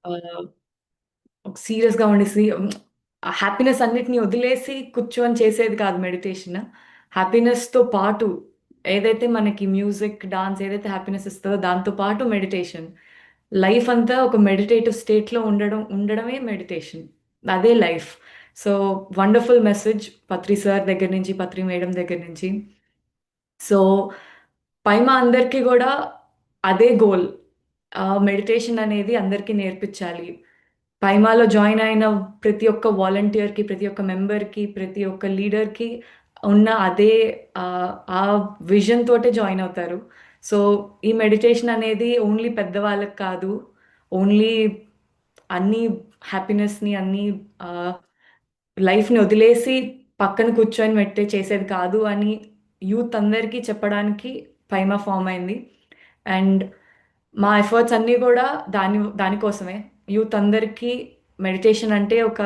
ఆహ్, సీరియస్‌గా ఉండేసి ఆ హ్యాపీనెస్ అన్నిటిని వదిలేసి కూర్చొని చేసేది కాదు మెడిటేషన్. హ్యాపీనెస్‌తో పాటు ఏదైతే మనకి మ్యూజిక్, డాన్స్ ఏదైతే హ్యాపీనెస్ ఇస్తదో దాంతో పాటు మెడిటేషన్. లైఫ్ అంతా ఒక మెడిటేటివ్ స్టేట్‌లో ఉండడమే మెడిటేషన్. అదే లైఫ్. సో, వండర్‌ఫుల్ మెసేజ్ పత్రి సార్ దగ్గర నుంచి, పత్రి మేడం దగ్గర నుంచి. సో, పైమా అందరికి గూడా అదే గోల్. మెడిటేషన్ అనేది అందరికీ నేర్పించాలి. పైమాలో జాయిన్ అయిన ప్రతి ఒక్క వాలంటీర్‌కి, ప్రతి ఒక్క మెంబర్‌కి, ప్రతి ఒక్క లీడర్‌కి ఉన్న అదే ఆ విజన్ తోటే జాయిన్ అవుతారు. సో, ఈ మెడిటేషన్ అనేది ఓన్లీ పెద్దవాళ్ళకి కాదు. ఓన్లీ అన్ని హ్యాపీనెస్‌ని అన్ని ఆహ్, లైఫ్‌ని వదిలేసి పక్కన కూర్చొని చేసేది కాదు అని యూత్ అందరికీ చెప్పడానికి పైమా ఫార్మ్ అయింది. అండ్ మా ఎఫర్ట్స్ అన్నీ గూడా దానికోసమే. యూత్ అందరికీ మెడిటేషన్ అంటే ఒక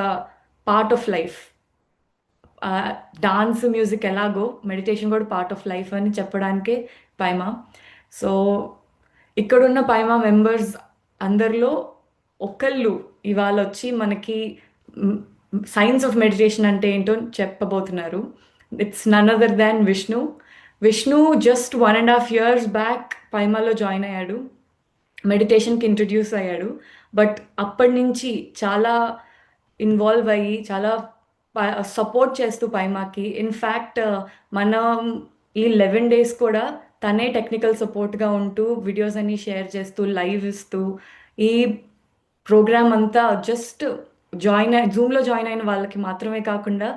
పార్ట్ ఆఫ్ లైఫ్. ఆహ్, డాన్స్, మ్యూజిక్ ఎలాగో మెడిటేషన్ గూడా పార్ట్ ఆఫ్ లైఫ్ అని చెప్పడానికే పైమా. సో, ఇక్కడున్న పైమా మెంబర్స్ అందరిలో ఒకళ్ళు ఇవాళొచ్చి మనకి హ్మ్, సైన్స్ ఆఫ్ మెడిటేషన్ అంటే ఏంటో చెప్పబోతున్నారు. It's none other than Vishnu. Vishnu just 1 ½ years back పైమాలో జాయిన్ అయ్యాడు. మెడిటేషన్‌కి ఇంట్రొడ్యూస్ అయ్యాడు. బట్ అప్పటినుంచి చాలా ఇన్వాల్వ్ అయ్యి, చాలా ప సపోర్ట్ చేస్తూ పైమాకి ఇన్‌ఫాక్ట్ మనం ఈ 11 డేస్ కూడా తనే టెక్నికల్ సపోర్ట్‌గా ఉంటూ వీడియోస్ అన్ని షేర్ చేస్తూ, లైవ్ ఇస్తూ, ఈ ప్రోగ్రామ్ అంతా జస్ట్ జూమ్‌లో జాయిన్ అయిన వాళ్ళకి మాత్రమే కాకుండా,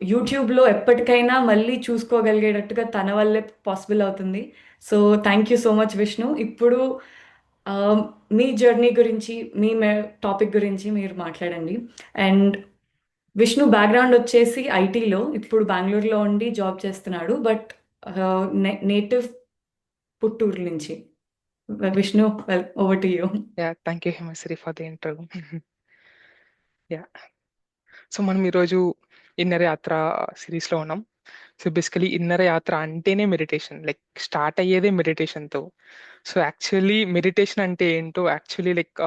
యూట్యూబ్‌లో ఎప్పటికైనా మళ్ళీ చూసుకోగలిగేటట్టుగా తన వల్లే పాసిబుల్ అవుతుంది. So, thank you so much Vishnu. ఇప్పుడు ఆహ్, మీ జర్నీ గురించి, మీ టాపిక్ గురించి మీరు మాట్లాడండి. అండ్ విష్ణు బ్యాక్‌గ్రౌండ్ వచ్చేసి ఐటీలో. ఇప్పుడు బెంగుళూరులో ఉండి జాబ్ చేస్తున్నాడు. బట్ నేటివ్ పుట్టూరు నుంచి. Vishnu over to you. Yeah, thank you, Himasri, for the interview. Yeah. So మనం ఈరోజు ఇన్నర్ యాత్ర సిరీస్లో ఉన్నాం. సో బేసికలీ ఇన్నర్ యాత్ర అంటేనే మెడిటేషన్, లైక్ స్టార్ట్ అయ్యేదే మెడిటేషన్తో. సో యాక్చువల్లీ మెడిటేషన్ అంటే ఏంటో లైక్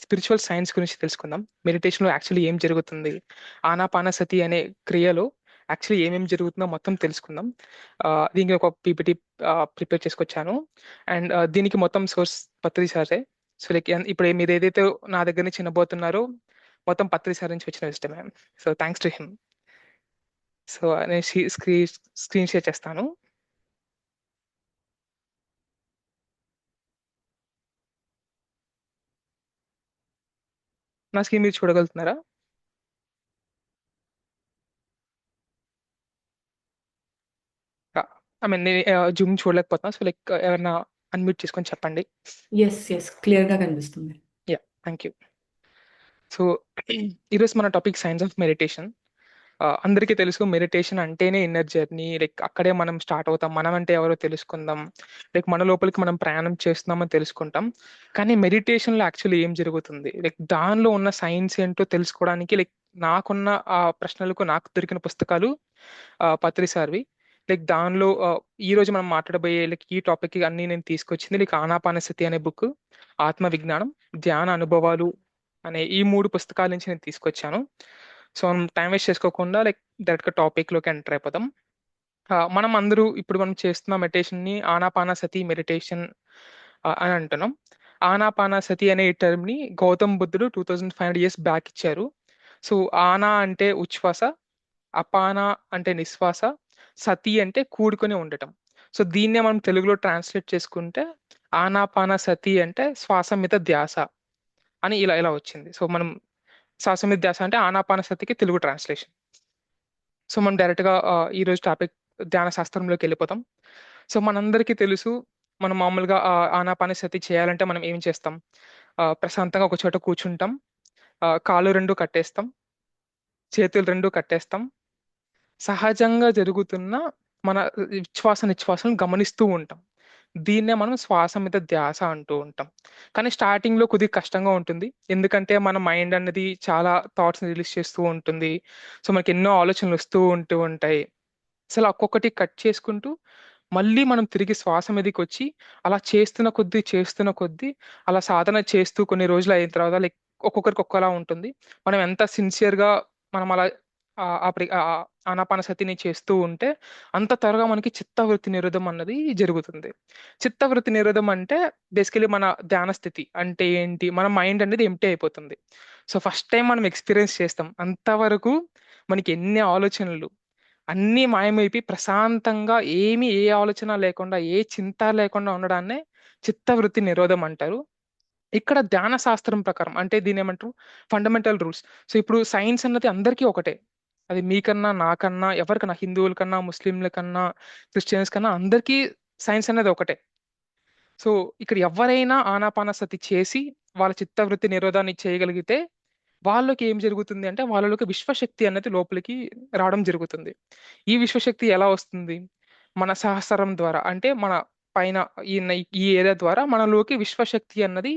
స్పిరిచువల్ సైన్స్ గురించి తెలుసుకుందాం. మెడిటేషన్లో యాక్చువల్లీ ఏం జరుగుతుంది, ఆనాపానసతి అనే క్రియలో యాక్చువల్లీ ఏమేమి జరుగుతుందో మొత్తం తెలుసుకుందాం. దీనికి ఒక పీపీటీ ప్రిపేర్ చేసుకొచ్చాను. అండ్ దీనికి మొత్తం సోర్స్ పత్రి సారే. సో లైక్ ఇప్పుడు మీరు ఏదైతే నా దగ్గర నుంచి వినబోతున్నారో మొత్తం పత్రి సార్ నుంచి వచ్చిన ఇష్టమే. So thanks to him. So నేను స్క్రీన్ షేర్ చేస్తాను. నా స్క్రీన్ మీరు చూడగలుగుతున్నారా? ఐ మీన్ నేను జూమ్ చూడలేకపోతున్నా. సో లైక్ ఎవరైనా అన్మ్యూట్ చేసుకొని చెప్పండి. యెస్. యెస్. క్లియర్‌గా కనిపిస్తుంది. Yeah, thank you. సో ఈరోజు మన టాపిక్ సైన్స్ ఆఫ్ మెడిటేషన్. అందరికీ తెలుసు మెడిటేషన్ అంటేనే ఇన్నర్ జర్నీ, లైక్ అక్కడే మనం స్టార్ట్ అవుతాం, మనం అంటే ఎవరో తెలుసుకుందాం, లైక్ మన లోపలికి మనం ప్రయాణం చేస్తున్నామని తెలుసుకుంటాం. కానీ మెడిటేషన్లో యాక్చువల్లీ ఏం జరుగుతుంది, లైక్ దానిలో ఉన్న సైన్స్ ఏంటో తెలుసుకోవడానికి లైక్ నాకున్న ఆ ప్రశ్నలకు నాకు దొరికిన పుస్తకాలు పత్రి సార్వి. లైక్ దానిలో ఈ రోజు మనం మాట్లాడబోయే లైక్ ఈ టాపిక్ అన్ని నేను తీసుకొచ్చింది లైక్ ఆనాపానసతి అనే బుక్, ఆత్మ విజ్ఞానం, ధ్యాన అనుభవాలు అనే ఈ మూడు పుస్తకాల నుంచి నేను తీసుకొచ్చాను. సో మనం టైం వేస్ట్ చేసుకోకుండా లైక్ డైరెక్ట్గా టాపిక్లోకి ఎంటర్ అయిపోతాం. మనం అందరూ ఇప్పుడు మనం చేస్తున్న మెడిటేషన్ ని ఆనాపానసతి మెడిటేషన్ అని అంటున్నాం. ఆనాపానసతి అనే టర్మ్ ని గౌతమ్ బుద్ధుడు 2500 ఇయర్స్ బ్యాక్ ఇచ్చారు. సో ఆనా అంటే ఉచ్ఛ్వాస, అపాన అంటే నిశ్వాస, సతి అంటే కూడుకొని ఉండటం. సో దీన్నే మనం తెలుగులో ట్రాన్స్లేట్ చేసుకుంటే ఆనాపాన సతి అంటే శ్వాస మీద ధ్యాస అని ఇలా ఇలా వచ్చింది. సో మనం శ్వాస మీద ధ్యాస అంటే ఆనాపాన సతికి తెలుగు ట్రాన్స్లేషన్. సో మనం డైరెక్ట్గా ఈ రోజు టాపిక్ ధ్యాన శాస్త్రంలోకి వెళ్ళిపోతాం. సో మనందరికీ తెలుసు, మనం మామూలుగా ఆనాపానసతి చేయాలంటే మనం ఏం చేస్తాం? ప్రశాంతంగా ఒక చోట కూర్చుంటాం, కాళ్ళు రెండు కట్టేస్తాం, చేతులు రెండు కట్టేస్తాం, సహజంగా జరుగుతున్న మన ఉచ్ఛ్వాస నిశ్వాసాలను గమనిస్తూ ఉంటాం. దీన్నే మనం శ్వాస మీద ధ్యాస అంటూ ఉంటాం. కానీ స్టార్టింగ్ లో కొద్దిగా కష్టంగా ఉంటుంది, ఎందుకంటే మన మైండ్ అనేది చాలా థాట్స్ రిలీజ్ చేస్తూ ఉంటుంది. సో మనకి ఎన్నో ఆలోచనలు వస్తూ ఉంటాయి. అసలు ఒక్కొక్కటి కట్ చేసుకుంటూ మళ్ళీ మనం తిరిగి శ్వాస మీదకి వచ్చి అలా చేస్తున్న కొద్దీ అలా సాధన చేస్తూ కొన్ని రోజులు అయిన తర్వాత లైక్ ఒక్కొక్కరికి ఒక్కలా ఉంటుంది. మనం ఎంత సిన్సియర్గా మనం అలా ఆనాపానసతిని చేస్తూ ఉంటే అంత త్వరగా మనకి చిత్తవృత్తి నిరోధం అన్నది జరుగుతుంది. చిత్తవృత్తి నిరోధం అంటే బేసికలీ మన ధ్యాన స్థితి అంటే ఏంటి, మన మైండ్ అనేది ఎంప్టీ అయిపోతుంది. సో ఫస్ట్ టైం మనం ఎక్స్పీరియన్స్ చేస్తాం, అంతవరకు మనకి ఎన్ని ఆలోచనలు అన్నీ మాయమైపోయి ప్రశాంతంగా ఏ ఆలోచన లేకుండా ఏ చింత లేకుండా ఉండడాన్నే చిత్తవృత్తి నిరోధం అంటారు. ఇక్కడ ధ్యాన శాస్త్రం ప్రకారం అంటే దీని ఏమంటారు, ఫండమెంటల్ రూల్స్. సో ఇప్పుడు సైన్స్ అన్నది అందరికీ ఒకటే, అది మీకన్నా నాకన్నా ఎవరికన్నా, హిందువుల కన్నా ముస్లింల కన్నా క్రిస్టియన్స్ కన్నా అందరికీ సైన్స్ అనేది ఒకటే. సో ఇక్కడ ఎవరైనా ఆనాపానసతి చేసి వాళ్ళ చిత్తవృత్తి నిరోధాన్ని చేయగలిగితే వాళ్ళకి ఏం జరుగుతుంది అంటే వాళ్ళలోకి విశ్వశక్తి అనేది లోపలికి రావడం జరుగుతుంది. ఈ విశ్వశక్తి ఎలా వస్తుంది? మన సహస్రం ద్వారా, అంటే మన పైన ఈ ఏరియా ద్వారా మనలోకి విశ్వశక్తి అన్నది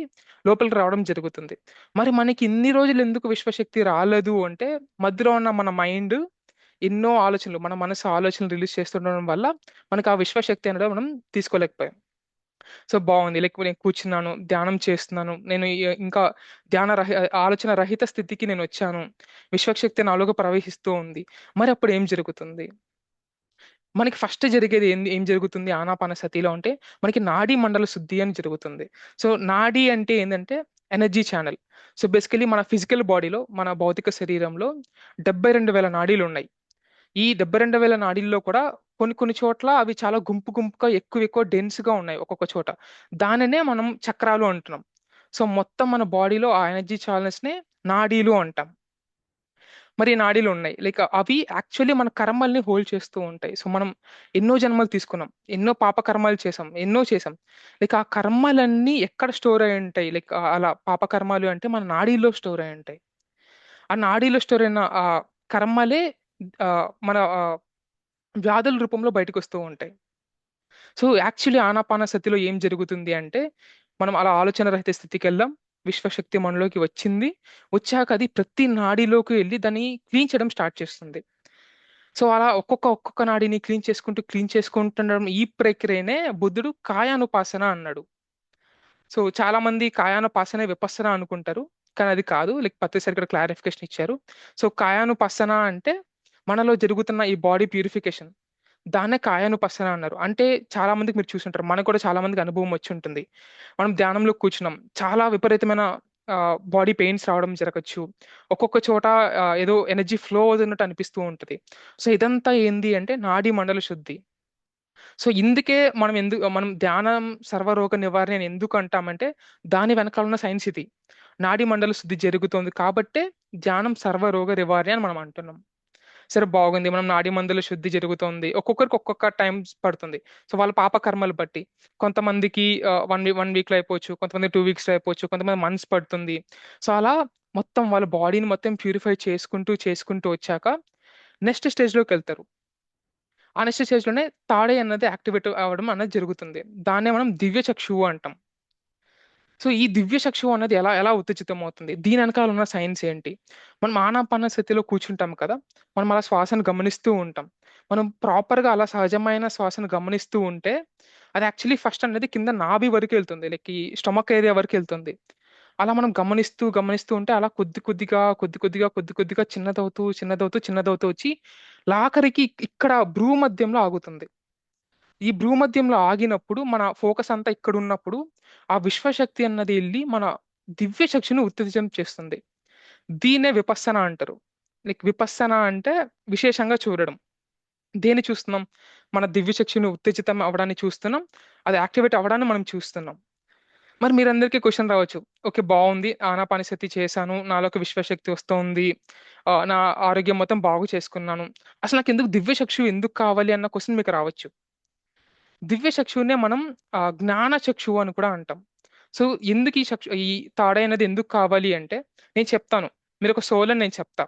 లోపలికి రావడం జరుగుతుంది. మరి మనకి ఇన్ని రోజులు ఎందుకు విశ్వశక్తి రాలేదు అంటే మధ్యలో ఉన్న మన మైండ్ ఎన్నో ఆలోచనలు, మన మనసు ఆలోచనలు రిలీజ్ చేస్తుండడం వల్ల మనకు ఆ విశ్వశక్తి అనేది మనం తీసుకోలేకపోయాం. సో బాగుంది, లైక్ నేను కూర్చున్నాను, ధ్యానం చేస్తున్నాను, నేను ఇంకా ఆలోచన రహిత స్థితికి నేను వచ్చాను, విశ్వశక్తి నాలోకి ప్రవహిస్తూ ఉంది. మరి అప్పుడు ఏం జరుగుతుంది? మనకి ఫస్ట్ జరిగేది ఏం జరుగుతుంది ఆనాపానసతిలో అంటే మనకి నాడీ మండల శుద్ధి అని జరుగుతుంది. సో నాడీ అంటే ఏంటంటే ఎనర్జీ ఛానల్. సో బేసికలీ మన ఫిజికల్ బాడీలో, మన భౌతిక శరీరంలో 72,000 నాడీలు ఉన్నాయి. ఈ 72,000 నాడీల్లో కూడా కొన్ని కొన్ని చోట్ల అవి చాలా గుంపు గుంపుగా ఎక్కువ ఎక్కువ డెన్స్ గా ఉన్నాయి ఒక్కొక్క చోట. దానినే మనం చక్రాలు అంటున్నాం. సో మొత్తం మన బాడీలో ఆ ఎనర్జీ ఛానల్స్ నే నాడీలు అంటాం. మరి ఈ నాడీలు ఉన్నాయి, లైక్ అవి యాక్చువల్లీ మన కర్మల్ని హోల్డ్ చేస్తూ ఉంటాయి. సో మనం ఎన్నో జన్మలు తీసుకున్నాం, ఎన్నో పాప కర్మాలు చేసాం, ఎన్నో చేసాం. లైక్ ఆ కర్మలన్నీ ఎక్కడ స్టోర్ అయి ఉంటాయి, లైక్ అలా పాప కర్మాలు అంటే మన నాడీలో స్టోర్ అయి ఉంటాయి. ఆ నాడీలో స్టోర్ అయిన ఆ కర్మలే మన వ్యాధుల రూపంలో బయటకు వస్తూ ఉంటాయి. సో యాక్చువల్లీ ఆనాపానసతిలో ఏం జరుగుతుంది అంటే మనం అలా ఆలోచన రహిత స్థితికి వెళ్ళాం, విశ్వశక్తి మనలోకి వచ్చింది, వచ్చాక అది ప్రతి నాడీలోకి వెళ్ళి దాన్ని క్లీన్ చేయడం స్టార్ట్ చేస్తుంది. సో అలా ఒక్కొక్క నాడీని క్లీన్ చేసుకుంటుండడం, ఈ ప్రక్రియనే బుద్ధుడు కాయానుపాసన అన్నాడు. సో చాలా మంది కాయానుపాసన విపස්සన అనుకుంటారు, కానీ అది కాదు. లైక్ పత్రిసారి ఇక్కడ క్లారిఫికేషన్ ఇచ్చారు. సో కాయానుపాసన అంటే మనలో జరుగుతున్న ఈ బాడీ ప్యూరిఫికేషన్, దాన్నే కాయానుపස්සన అన్నారు. అంటే చాలా మందికి మీరు చూసుంటారు, మనకు కూడా చాలా మందికి అనుభవం వచ్చి ఉంటుంది. మనం ధ్యానంలో కూర్చున్నాం, చాలా విపరీతమైన బాడీ పెయిన్స్ రావడం జరగచ్చు, ఒక్కొక్క చోట ఏదో ఎనర్జీ ఫ్లో అవుతున్నట్టు అనిపిస్తూ ఉంటుంది. సో ఇదంతా ఏంది అంటే నాడీ మండల శుద్ధి. సో ఇందుకే మనం ధ్యానం సర్వరోగ నివారణ అని ఎందుకు అంటామంటే దాని వెనకాల ఉన్న సైన్స్ ఇది. నాడీ మండల శుద్ధి జరుగుతుంది కాబట్టే ధ్యానం సర్వరోగ నివారణ అని మనం అంటున్నాం. సరే బాగుంది, మనం నాడీ మందుల శుద్ధి జరుగుతుంది, ఒక్కొక్కరికి ఒక్కొక్క టైం పడుతుంది. సో వాళ్ళ పాప కర్మలు బట్టి కొంతమందికి 1 వీక్ లో అయిపోవచ్చు, కొంతమంది 2 వీక్స్ లో అయిపోవచ్చు, కొంతమంది మంత్స్ పడుతుంది. సో అలా మొత్తం వాళ్ళ బాడీని మొత్తం ప్యూరిఫై చేసుకుంటూ చేసుకుంటూ వచ్చాక నెక్స్ట్ స్టేజ్ లోకి వెళ్తారు. ఆ నెక్స్ట్ స్టేజ్ లోనే తాడే అన్నది యాక్టివేట్ అవ్వడం అన్నది జరుగుతుంది. దాన్నే మనం దివ్య చక్షువు అంటాం. సో ఈ దివ్య చక్షువు అన్నది ఎలా ఎలా ఉత్తేజితం అవుతుంది, దీని వెనకాల ఉన్న సైన్స్ ఏంటి? మనం ఆనాపాన స్థితిలో కూర్చుంటాం కదా, మనం అలా శ్వాసను గమనిస్తూ ఉంటాం. మనం ప్రాపర్గా అలా సహజమైన శ్వాసను గమనిస్తూ ఉంటే అది యాక్చువల్లీ ఫస్ట్ అనేది కింద నాభి వరకు వెళ్తుంది, లైక్ ఈ స్టమక్ ఏరియా వరకు వెళ్తుంది. అలా మనం గమనిస్తూ గమనిస్తూ ఉంటే అలా కొద్ది కొద్దిగా చిన్నదవుతూ వచ్చి లాఖరికి ఇక్కడ భ్రూ మధ్యంలో ఆగుతుంది. ఈ భూమధ్యంలో ఆగినప్పుడు మన ఫోకస్ అంతా ఇక్కడ ఉన్నప్పుడు ఆ విశ్వశక్తి అన్నది వెళ్ళి మన దివ్య చక్షుని ఉత్తేజితం చేస్తుంది. దీన్నే విపස්සన అంటారు. లైక్ విపස්සన అంటే విశేషంగా చూడడం. దేన్ని చూస్తున్నాం? మన దివ్య చక్షుని ఉత్తేజితం అవ్వడాన్ని చూస్తున్నాం, అది యాక్టివేట్ అవ్వడాన్ని మనం చూస్తున్నాం. మరి మీరందరికీ క్వశ్చన్ రావచ్చు, ఓకే బాగుంది, ఆనాపానసతి చేశాను, నాలోకి విశ్వశక్తి వస్తుంది, నా ఆరోగ్యం మొత్తం బాగు చేసుకున్నాను, అసలు నాకు ఎందుకు దివ్య చక్షు ఎందుకు కావాలి అన్న క్వశ్చన్ మీకు రావచ్చు. దివ్య చక్షువునే మనం జ్ఞాన చక్షువు అని కూడా అంటాం. సో ఎందుకు ఈ తాడైనది ఎందుకు కావాలి అంటే నేను చెప్తాను, మీరు ఒక సోల్ అని నేను చెప్తా,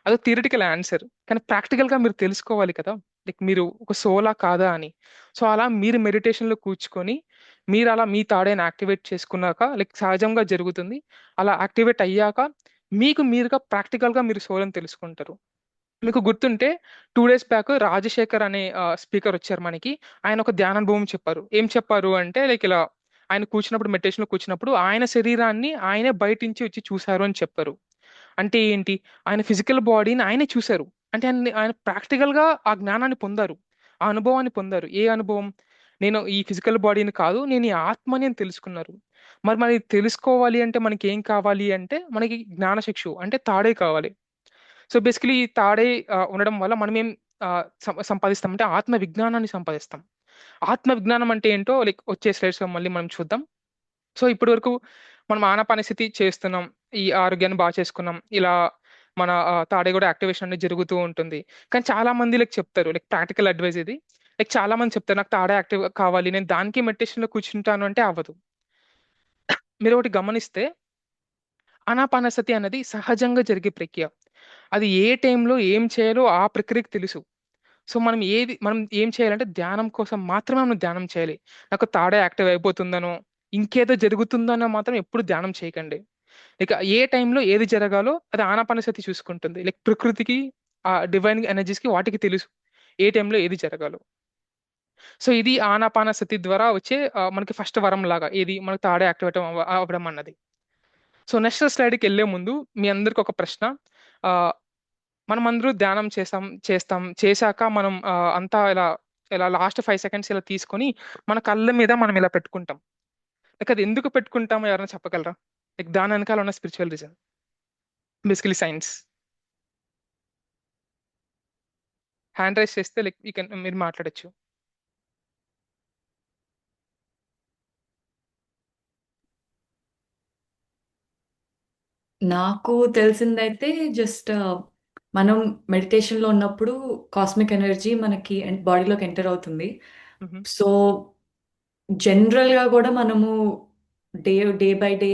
అది థియరిటికల్ ఆన్సర్, కానీ ప్రాక్టికల్ గా మీరు తెలుసుకోవాలి కదా, లైక్ మీరు ఒక సోలా కాదా అని. సో అలా మీరు మెడిటేషన్ లో కూర్చుకొని మీరు అలా మీ తాడైన యాక్టివేట్ చేసుకున్నాక లైక్ సహజంగా జరుగుతుంది. అలా యాక్టివేట్ అయ్యాక మీకు మీరుగా ప్రాక్టికల్ గా మీరు సోల్ అని తెలుసుకుంటారు. మీకు గుర్తుంటే 2 డేస్ బ్యాక్ రాజశేఖర్ అనే స్పీకర్ వచ్చారు మనకి. ఆయన ఒక ధ్యానానుభవం చెప్పారు. ఏం చెప్పారు అంటే లైక్ ఇలా ఆయన కూర్చున్నప్పుడు, మెడిటేషన్ లో కూర్చున్నప్పుడు ఆయన శరీరాన్ని ఆయనే బయట నుంచి వచ్చి చూశారు అని చెప్పారు. అంటే ఏంటి? ఆయన ఫిజికల్ బాడీని ఆయనే చూశారు. అంటే ఆయన ప్రాక్టికల్ గా ఆ జ్ఞానాన్ని పొందారు. ఆ అనుభవాన్ని పొందారు. ఏ అనుభవం? నేను ఈ ఫిజికల్ బాడీని కాదు, నేను ఈ ఆత్మని అని తెలుసుకున్నారు. మరి తెలుసుకోవాలి అంటే మనకి ఏం కావాలి అంటే మనకి జ్ఞానచక్షు అంటే తాడే కావాలి. సో బేసికలీ ఈ తాడే ఉండడం వల్ల మనం ఏం సంపాదిస్తాం అంటే ఆత్మ విజ్ఞానాన్ని సంపాదిస్తాం. ఆత్మ విజ్ఞానం అంటే ఏంటో లైక్ వచ్చే స్లైడ్స్ లో మళ్ళీ మనం చూద్దాం. సో ఇప్పటి వరకు మనం ఆనాపాన స్థితి చేస్తున్నాం, ఈ ఆరోగ్యాన్ని బాగా చేసుకున్నాం, ఇలా మన తాడే కూడా యాక్టివేషన్ అనేది జరుగుతూ ఉంటుంది. కానీ చాలా మంది లైక్ చెప్తారు, లైక్ ప్రాక్టికల్ అడ్వైస్ ఇది. లైక్ చాలా మంది చెప్తారు నాకు తాడే యాక్టివ్ కావాలి, నేను దానికి మెడిటేషన్ లో కూర్చుంటాను అంటే అవ్వదు. మీరు ఒకటి గమనిస్తే ఆనాపానసతి అనేది సహజంగా జరిగే ప్రక్రియ. అది ఏ టైంలో ఏం చేయాలో ఆ ప్రక్రియకి తెలుసు. సో మనం ఏం చేయాలంటే ధ్యానం కోసం మాత్రమే మనం ధ్యానం చేయాలి. నాకు తాడే యాక్టివ్ అయిపోతుందనో ఇంకేదో జరుగుతుందనో మాత్రం ఎప్పుడు ధ్యానం చేయకండి. ఇక ఏ టైంలో ఏది జరగాలో అది ఆనాపానసతి చూసుకుంటుంది. లైక్ ప్రకృతికి, ఆ డివైన్ ఎనర్జీస్ కి వాటికి తెలుసు ఏ టైంలో ఏది జరగాలో. సో ఇది ఆనాపానసతి ద్వారా వచ్చే మనకి ఫస్ట్ వరం లాగా, ఏది మనకు తాడే యాక్టివేట్ అవ్వడం అన్నది. సో నెక్స్ట్ స్లైడ్కి వెళ్ళే ముందు మీ అందరికి ఒక ప్రశ్న. ఆ, మనం అందరూ ధ్యానం చేశాక మనం అంతా ఇలా ఇలా లాస్ట్ 5 సెకండ్స్ ఇలా తీసుకొని మన కళ్ళ మీద మనం ఇలా పెట్టుకుంటాం. లైక్ అది ఎందుకు పెట్టుకుంటామో ఎవరైనా చెప్పగలరా? లైక్ దాని వెనకాల ఉన్న spiritual reason, basically science. Hand raise చేస్తే లైక్ మీరు మాట్లాడొచ్చు. నాకు తెలిసిందైతే జస్ట్ మనం మెడిటేషన్‌లో ఉన్నప్పుడు కాస్మిక్ ఎనర్జీ మనకి బాడీలోకి ఎంటర్ అవుతుంది. మ్మ్. సో, జనరల్‌గా గూడా మనము డే డే బై డే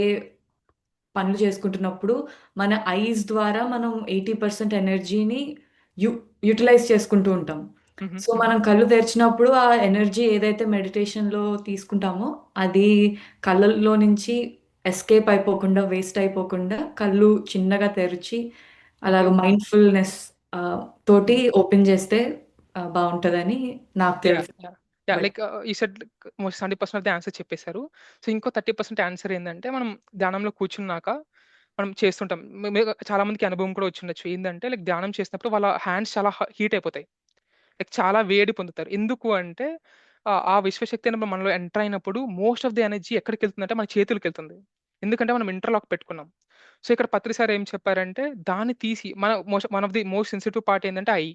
పనులు చేసుకుంటున్నప్పుడు మన ఐస్ ద్వారా మనం 80% ఎనర్జీని యు యుటిలైజ్ చేసుకుంటూ ఉంటాం. మ్మ్. సో, మ్మ్. మనం కళ్ళు తెరిచినప్పుడు ఆ ఎనర్జీ ఏదైతే మెడిటేషన్‌లో తీసుకుంటామో అది కళ్ళల్లో నుంచి ఎస్కేప్ అయిపోకుండా, వేస్ట్ అయిపోకుండా కళ్ళు చిన్నగా తెరిచి ఓకే. అలాగ మైండ్‌ఫుల్‌నెస్ తోటి మ్మ్. ఓపెన్ చేస్తే బావుంటదని నాకు యా తెలిసి యా యా బట్ లైక్ ఈ సెట్ 70% ఆఫ్ ది ఆన్సర్ చెప్పేశారు. సో ఇంకో 30% ఆన్సర్ ఏంటంటే మనం ధ్యానంలో కూర్చున్నాక మనం చేస్తుంటాం. చాలా మందికి అనుభవం కూడా వచ్చి ఉండొచ్చు. ఏంటంటే లైక్ ధ్యానం చేసినప్పుడు వాళ్ళ హ్యాండ్స్ చాలా హీట్ అయిపోతాయి. లైక్ చాలా వేడి పొందుతారు. ఎందుకు అంటే ఆ విశ్వశక్తి అనేది మనలో ఎంటర్ అయినప్పుడు మోస్ట్ ఆఫ్ ది ఎనర్జీ ఎక్కడికి వెళ్తుందంటే మన చేతులకి వెళ్తుంది. ఎందుకంటే మనం ఇంటర్లాక్ పెట్టుకున్నాం. సో ఇక్కడ పత్రి సార్ ఏం చెప్పారంటే దాన్ని తీసి one of the most sensitive part ఏంటంటే ఐ.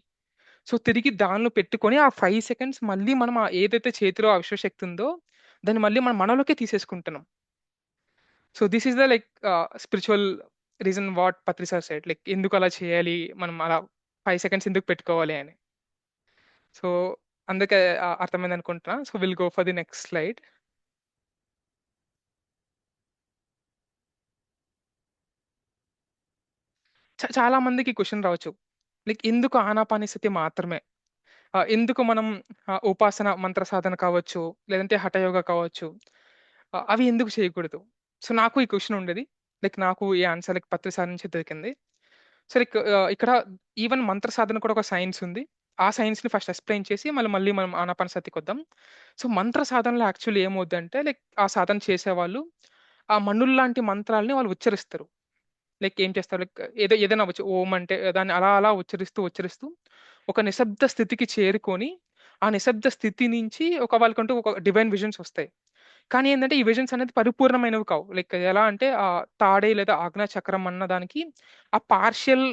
సో తిరిగి దానిలో పెట్టుకొని ఆ 5 సెకండ్స్ మళ్ళీ మనం ఏదైతే చేతిలో ఆ విశ్వశక్తి ఉందో దాన్ని మళ్ళీ మనం మనలోకే తీసేసుకుంటున్నాం. So this is the like spiritual reason what Patri sir side, like ఎందుకు అలా చేయాలి, మనం అలా 5 సెకండ్స్ ఎందుకు పెట్టుకోవాలి అని. సో అందుకే అర్థమైంది అనుకుంటున్నా. So will go for the next slide. చాలా మందికి క్వశ్చన్ రావచ్చు, లైక్ ఎందుకు ఆనాపానిసతి మాత్రమే, ఎందుకు మనం ఉపాసన మంత్ర సాధన కావచ్చు, లేదంటే హఠయోగ కావచ్చు, అవి ఎందుకు చేయకూడదు? సో నాకు ఈ క్వశ్చన్ ఉండేది. లైక్ నాకు ఈ ఆన్సర్ లైక్ పత్రి సార్ నుంచి దొరికింది. సో లైక్ ఇక్కడ ఈవెన్ మంత్ర సాధన కూడా ఒక సైన్స్ ఉంది. ఆ సైన్స్ ని ఫస్ట్ ఎక్స్ప్లెయిన్ చేసి మళ్ళీ మనం ఆనాపానసతికి వద్దాం. సో మంత్ర సాధనలో యాక్చువల్లీ ఏమవుద్దంటే లైక్ ఆ సాధన చేసేవాళ్ళు ఆ మన్నుల్లాంటి మంత్రాలని వాళ్ళు ఉచ్చరిస్తారు. లైక్ ఏం చేస్తారు, లైక్ ఏదైనా అవ్వచ్చు, ఓం అంటే దాన్ని అలా అలా ఉచ్చరిస్తూ ఒక నిశ్శబ్ద స్థితికి చేరుకొని ఆ నిశ్శబ్ద స్థితి నుంచి వాళ్ళకంటూ ఒక డివైన్ విజన్స్ వస్తాయి. కానీ ఏంటంటే ఈ విజన్స్ అనేది పరిపూర్ణమైనవి కావు. లైక్ ఎలా అంటే ఆ తాడే లేదా ఆజ్ఞా చక్రం అన్న దానికి ఆ పార్షియల్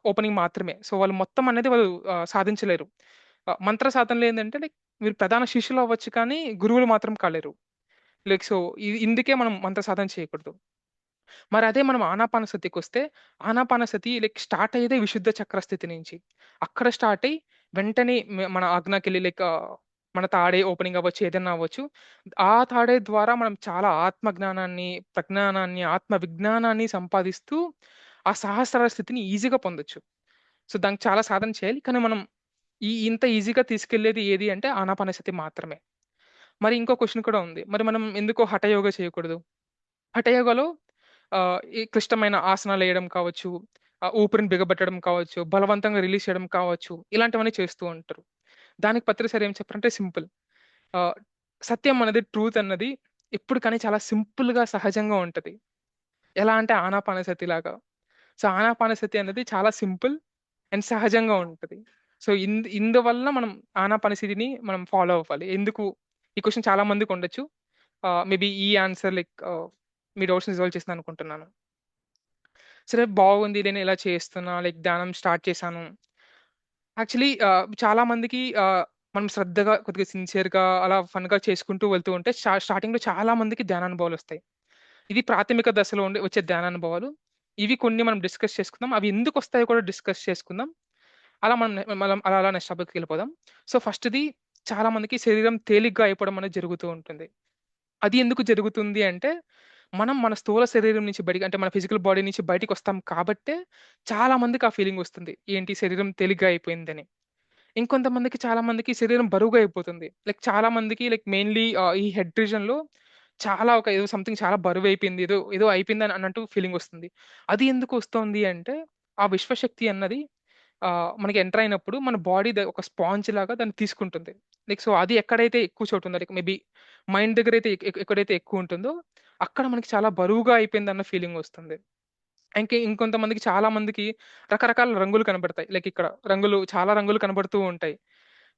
ఓపెనింగ్ మాత్రమే. సో వాళ్ళు మొత్తం అనేది వాళ్ళు సాధించలేరు. మంత్ర సాధనలో ఏంటంటే లైక్ మీరు ప్రధాన శిష్యులు అవ్వచ్చు కానీ గురువులు మాత్రం కాలేరు. లైక్ సో ఇందుకే మనం మంత్ర సాధన చేయకూడదు. మరి అదే మనం ఆనాపానసతికొస్తే, ఆనాపానసతి లైక్ స్టార్ట్ అయ్యేదే విశుద్ధ చక్ర స్థితి నుంచి. అక్కడ స్టార్ట్ అయ్యి వెంటనే మన ఆజ్ఞకెళ్ళి లైక్ మన తాడే ఓపెనింగ్ అవ్వచ్చు, ఏదైనా అవ్వచ్చు. ఆ తాడే ద్వారా మనం చాలా ఆత్మ జ్ఞానాన్ని, ప్రజ్ఞానాన్ని, ఆత్మ విజ్ఞానాన్ని సంపాదిస్తూ ఆ సహస్రార స్థితిని ఈజీగా పొందొచ్చు. సో దానికి చాలా సాధన చేయాలి. కానీ మనం ఇంత ఈజీగా తీసుకెళ్లేది ఏది అంటే ఆనాపానసతి మాత్రమే. మరి ఇంకో క్వెషన్ కూడా ఉంది. మరి మనం ఎందుకు హఠయోగ చేయకూడదు? హఠయోగలో ఈ క్లిష్టమైన ఆసనాలు వేయడం కావచ్చు, ఊపిరిని బిగబెట్టడం కావచ్చు, బలవంతంగా రిలీజ్ చేయడం కావచ్చు, ఇలాంటివన్నీ చేస్తూ ఉంటారు. దానికి పత్రి సార్ ఏం చెప్పారంటే సింపుల్. ఆ, సత్యం అనేది, ట్రూత్ అన్నది ఎప్పుడు కానీ చాలా సింపుల్ గా సహజంగా ఉంటది. ఎలా అంటే ఆనాపానసతి లాగా. సో ఆనాపానసతి అనేది చాలా సింపుల్ అండ్ సహజంగా ఉంటది. సో ఇందువల్ల మనం ఆనాపానసతిని మనం ఫాలో అవ్వాలి. ఎందుకు ఈ క్వశ్చన్ చాలా మందికి ఉండొచ్చు. మేబీ ఈ ఆన్సర్ లైక్ మీ డౌట్స్ రిజాల్వ్ చేసింది అనుకుంటున్నాను. సరే బాగుంది, నేను ఇలా చేస్తున్నా, లైక్ ధ్యానం స్టార్ట్ చేశాను. యాక్చువల్లీ చాలా మందికి మనం శ్రద్ధగా కొద్దిగా సిన్సియర్ గా అలా ఫన్ గా చేసుకుంటూ వెళ్తూ ఉంటే స్టార్టింగ్ లో చాలా మందికి ధ్యానానుభవాలు వస్తాయి. ఇది ప్రాథమిక దశలో ఉండి వచ్చే ధ్యానానుభవాలు. ఇవి కొన్ని మనం డిస్కస్ చేసుకుందాం. అవి ఎందుకు వస్తాయో కూడా డిస్కస్ చేసుకుందాం. అలా మనం అలా అలా నెక్స్ట్ టాపిక్కి వెళ్ళిపోదాం. సో ఫస్ట్ది, చాలా మందికి శరీరం తేలిగ్గా అయిపోవడం అనేది జరుగుతూ ఉంటుంది. అది ఎందుకు జరుగుతుంది అంటే, మనం మన స్థూల శరీరం నుంచి బయటికి, అంటే మన ఫిజికల్ బాడీ నుంచి బయటికి వస్తాం కాబట్టే చాలా మందికి ఆ ఫీలింగ్ వస్తుంది, ఏంటి శరీరం తేలిగ్గా అయిపోయిందని. ఇంకొంతమందికి, చాలా మందికి శరీరం బరువుగా అయిపోతుంది. లైక్ చాలా మందికి లైక్ మెయిన్లీ ఈ హెడ్ రీజన్ లో చాలా ఒక ఏదో సంథింగ్ చాలా బరువు అయిపోయింది, ఏదో ఏదో అయిపోయింది అని అన్నట్టు ఫీలింగ్ వస్తుంది. అది ఎందుకు వస్తుంది అంటే, ఆ విశ్వశక్తి అన్నది మనకి ఎంటర్ అయినప్పుడు మన బాడీ ఒక స్పాంజ్ లాగా దాన్ని తీసుకుంటుంది. లైక్ సో అది ఎక్కడైతే ఎక్కువ చోటు ఉందో, లైక్ మేబీ మైండ్ దగ్గర అయితే ఎక్కడైతే ఎక్కువ ఉంటుందో అక్కడ మనకి చాలా బరువుగా అయిపోయింది అన్న ఫీలింగ్ వస్తుంది. ఇంకొంతమందికి, చాలా మందికి రకరకాల రంగులు కనబడతాయి. లైక్ ఇక్కడ రంగులు, చాలా రంగులు కనబడుతూ ఉంటాయి.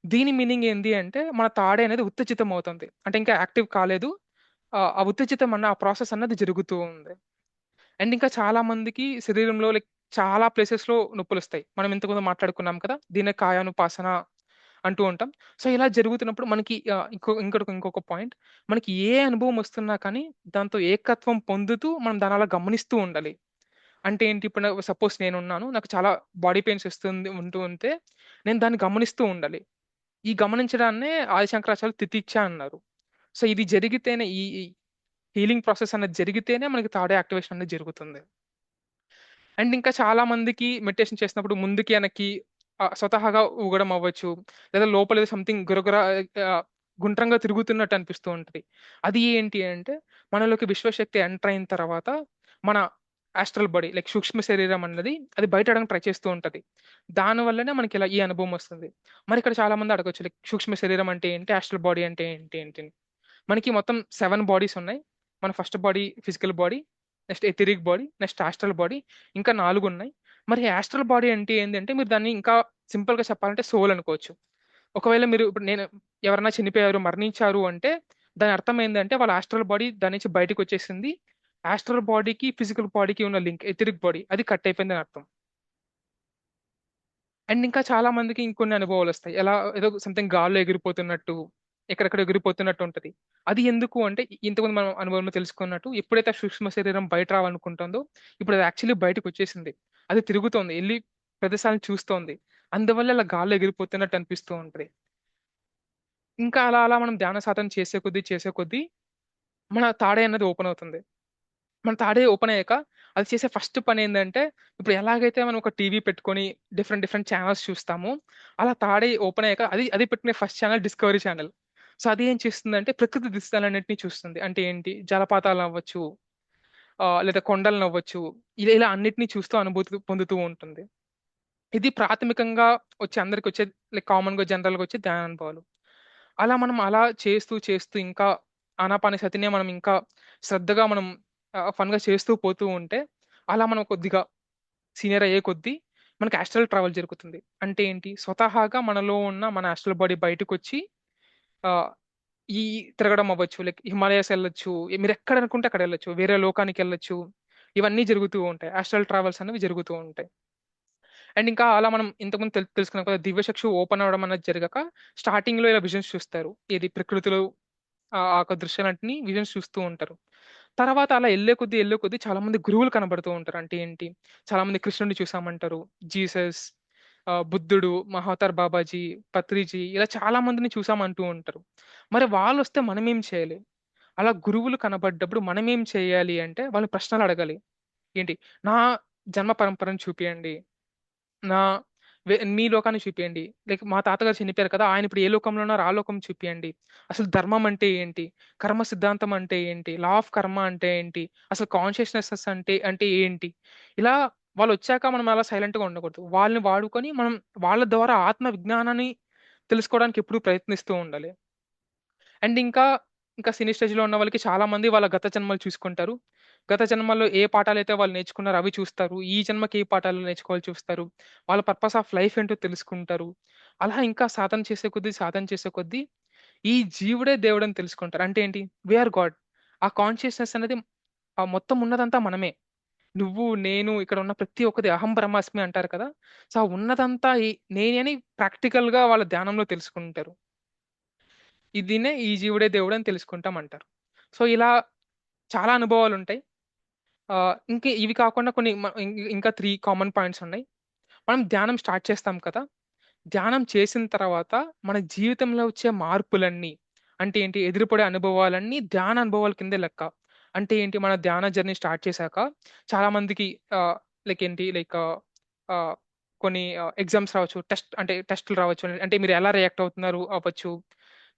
దీని మీనింగ్ ఏంది అంటే, మన తాడే అనేది ఉత్తేజితం అవుతుంది, అంటే ఇంకా యాక్టివ్ కాలేదు. ఆ ఉత్తేజితం అన్న ఆ ప్రాసెస్ అన్నది జరుగుతూ ఉంది. అండ్ ఇంకా చాలా మందికి శరీరంలో లైక్ చాలా ప్లేసెస్ లో నొప్పులు వస్తాయి. మనం ఇంతకుముందు మాట్లాడుకున్నాం కదా, దీన్ని కాయానుపాసన అంటూ ఉంటాం. సో ఇలా జరుగుతున్నప్పుడు మనకి ఇంకొక పాయింట్, మనకి ఏ అనుభవం వస్తున్నా కానీ దాంతో ఏకత్వం పొందుతూ మనం దాని అలా గమనిస్తూ ఉండాలి. అంటే ఏంటి, ఇప్పుడు సపోజ్ నేనున్నాను, నాకు చాలా బాడీ పెయిన్స్ ఉంటూ ఉంటే నేను దాన్ని గమనిస్తూ ఉండాలి. ఈ గమనించడాన్నే ఆదిశంకరాచార్యులు తితిక్ష అన్నారు. సో ఇది జరిగితేనే, ఈ హీలింగ్ ప్రాసెస్ అనేది జరిగితేనే మనకి థర్డ్ యాక్టివేషన్ అనేది జరుగుతుంది. అండ్ ఇంకా చాలా మందికి మెడిటేషన్ చేసినప్పుడు ముందుకి వెనక్కి స్వతహాగా ఊగడం అవ్వచ్చు, లేదా లోపల ఏదో సంథింగ్ గురగుర ఆ, గుండ్రంగా తిరుగుతున్నట్టు అనిపిస్తూ ఉంటుంది. అది ఏంటి అంటే, మనలోకి విశ్వశక్తి ఎంటర్ అయిన తర్వాత మన ఆస్ట్రల్ బాడీ లైక్ సూక్ష్మ శరీరం అన్నది అది బయటడానికి ట్రై చేస్తూ ఉంటది. దాని వల్లనే మనకి ఇలా ఈ అనుభవం వస్తుంది. మరి ఇక్కడ చాలా మంది అడగచ్చు, లైక్ సూక్ష్మ శరీరం అంటే ఏంటి, ఆస్ట్రల్ బాడీ అంటే ఏంటి ఏంటి అని. మనకి మొత్తం 7 బాడీస్ ఉన్నాయి. మన first body physical body, next etheric body, next astral body, ఇంకా 4 ఉన్నాయి. మరి ఆస్ట్రల్ బాడీ అంటే ఏంటంటే, మీరు దాన్ని ఇంకా సింపుల్ గా చెప్పాలంటే సోల్ అనుకోవచ్చు. ఒకవేళ మీరు ఇప్పుడు నేను ఎవరైనా చనిపోయారు, మరణించారు అంటే దాని అర్థం ఏంటంటే వాళ్ళ ఆస్ట్రల్ బాడీ దాని నుంచి బయటకు వచ్చేసింది. ఆస్ట్రల్ బాడీకి ఫిజికల్ బాడీకి ఉన్న లింక్, ఎథిరిక్ బాడీ అది కట్ అయిపోయింది అని అర్థం. అండ్ ఇంకా చాలా మందికి ఇంకొన్ని అనుభవాలు వస్తాయి. ఎలా ఏదో సంథింగ్ గాల్లో ఎగిరిపోతున్నట్టు, ఎక్కడెక్కడ ఎగిరిపోతున్నట్టు ఉంటది. అది ఎందుకు అంటే, ఇంతకుముందు మనం అనుభవంలో తెలుసుకున్నట్టు, ఎప్పుడైతే ఆ సూక్ష్మ శరీరం బయట రావాలనుకుంటుందో ఇప్పుడు అది యాక్చువల్లీ బయటకు వచ్చేసింది. అది తిరుగుతోంది, వెళ్ళి ప్రదేశాలను చూస్తోంది. అందువల్ల ఇలా గాల్లో ఎగిరిపోతున్నట్టు అనిపిస్తూ ఉంటది. ఇంకా అలా అలా మనం ధ్యాన సాధన చేసే కొద్దీ మన తాడే అన్నది ఓపెన్ అవుతుంది. మన తాడే ఓపెన్ అయ్యాక అది చేసే ఫస్ట్ పని ఏంటంటే, ఇప్పుడు ఎలాగైతే మనం ఒక టీవీ పెట్టుకొని డిఫరెంట్ డిఫరెంట్ ఛానల్స్ చూస్తామో, అలా తాడే ఓపెన్ అయ్యాక అది అది పెట్టిన first channel discovery channel. So అది ఏం చేస్తుందంటే, ప్రకృతి దృశ్యాలన్నింటినీ చూస్తుంది. అంటే ఏంటి, జలపాతాలు అవ్వచ్చు, లేదా కొండలను అవ్వచ్చు, ఇలా ఇలా అన్నిటినీ చూస్తూ అనుభూతి పొందుతూ ఉంటుంది. ఇది ప్రాథమికంగా వచ్చే, అందరికి వచ్చే, లైక్ కామన్ గా జనరల్ గా వచ్చే ధ్యాన అనుభవాలు. అలా మనం అలా చేస్తూ చేస్తూ ఇంకా ఆనాపాన సతినే మనం ఇంకా శ్రద్ధగా మనం ఫన్ గా చేస్తూ పోతూ ఉంటే, అలా మనం కొద్దిగా సీనియర్ అయ్యే కొద్దీ మనకి ఆస్ట్రల్ ట్రావెల్ జరుగుతుంది. అంటే ఏంటి, స్వతహాగా మనలో ఉన్న మన ఆస్ట్రల్ బాడీ బయటకు వచ్చి ఆ, ఈ తిరగడం అవ్వచ్చు, లైక్ హిమాలయాస్ వెళ్ళొచ్చు, మీరు ఎక్కడ అనుకుంటే అక్కడ వెళ్ళొచ్చు, వేరే లోకానికి వెళ్ళొచ్చు. ఇవన్నీ జరుగుతూ ఉంటాయి, ఆస్ట్రల్ ట్రావెల్స్ అనేవి జరుగుతూ ఉంటాయి. అండ్ ఇంకా అలా మనం ఇంతకుముందు తెలుసుకున్నాం కదా, దివ్యచక్షు ఓపెన్ అవ్వడం అనేది జరగక స్టార్టింగ్ లో ఇలా విజన్స్ చూస్తారు, ఇది ప్రకృతిలో ఆ యొక్క దృశ్యాలంటిని విజన్స్ చూస్తూ ఉంటారు. తర్వాత అలా వెళ్ళే కొద్దీ చాలా మంది గురువులు కనబడుతూ ఉంటారు. అంటే ఏంటి, చాలా మంది కృష్ణుడిని చూసామంటారు, జీసస్, బుద్ధుడు, మహావతార్ బాబాజీ, పత్రిజీ, ఇలా చాలా మందిని చూసామంటూ ఉంటారు. మరి వాళ్ళు వస్తే మనం ఏం చేయాలి? అలా గురువులు కనబడ్డప్పుడు మనం ఏం చేయాలి అంటే, వాళ్ళని ప్రశ్నలు అడగాలి. ఏంటి, నా జన్మ పరంపరను చూపియండి, నా మీ లోకాన్ని చూపియండి. లైక్ మా తాతగారు చనిపోయారు కదా, ఆయన ఇప్పుడు ఏ లోకంలో ఉన్నారో ఆ లోకం చూపియండి. అసలు ధర్మం అంటే ఏంటి, కర్మ సిద్ధాంతం అంటే ఏంటి, లా ఆఫ్ కర్మ అంటే ఏంటి, అసలు కాన్షియస్నెస్ అంటే అంటే ఏంటి, ఇలా వాళ్ళు వచ్చాక మనం అలా సైలెంట్గా ఉండకూడదు. వాళ్ళని వాడుకొని మనం వాళ్ళ ద్వారా ఆత్మ విజ్ఞానాన్ని తెలుసుకోవడానికి ఎప్పుడూ ప్రయత్నిస్తూ ఉండాలి. అండ్ ఇంకా సినీ స్టేజ్‌లో ఉన్న వాళ్ళకి చాలా మంది వాళ్ళ గత జన్మలు చూసుకుంటారు. గత జన్మల్లో ఏ పాఠాలైతే వాళ్ళు నేర్చుకున్నారో అవి చూస్తారు. ఈ జన్మకి ఏ పాఠాలు నేర్చుకోవాలో చూస్తారు. వాళ్ళ పర్పస్ ఆఫ్ లైఫ్ ఏంటో తెలుసుకుంటారు. అలా ఇంకా సాధన చేసే కొద్దీ ఈ జీవుడే దేవుడని తెలుసుకుంటారు. అంటే ఏంటి? We are God. ఆ కాన్షియస్‌నెస్ అనేది మొత్తం ఉన్నదంతా మనమే. నువ్వు, నేను ఇక్కడ ఉన్న ప్రతి ఒక్కది అహం బ్రహ్మాస్మి అంటారు కదా! సో, ఆ ఉన్నదంతా నేనే అని ప్రాక్టికల్‌గా వాళ్ళ ధ్యానంలో తెలుసుకుంటారు. దీన్నే ఈ జీవుడే దేవుడని తెలుసుకుంటామంటారు. సో, ఇలా చాలా అనుభవాలుంటాయి. ఇవి కాకుండా కొన్ని ఇంకా 3 కామన్ పాయింట్స్ ఉన్నాయి. మనం ధ్యానం స్టార్ట్ చేస్తాం కదా! ధ్యానం చేసిన తర్వాత మన జీవితంలో వచ్చే మార్పులన్నీ అంటే ఏంటి? ఎదురుపడే అనుభవాలన్నీ ధ్యాన అనుభవాల కిందే లెక్క. అంటే ఏంటి? మన ధ్యాన జర్నీ స్టార్ట్ చేశాక చాలా మందికి ఆహ్, లైక్ ఏంటి? లైక్ ఆహ్, కొన్ని ఎగ్జామ్స్ రావచ్చు. టెస్ట్‌లు రావచ్చు. అంటే మీరు ఎలా రియాక్ట్ అవుతున్నారు అవ్వచ్చు.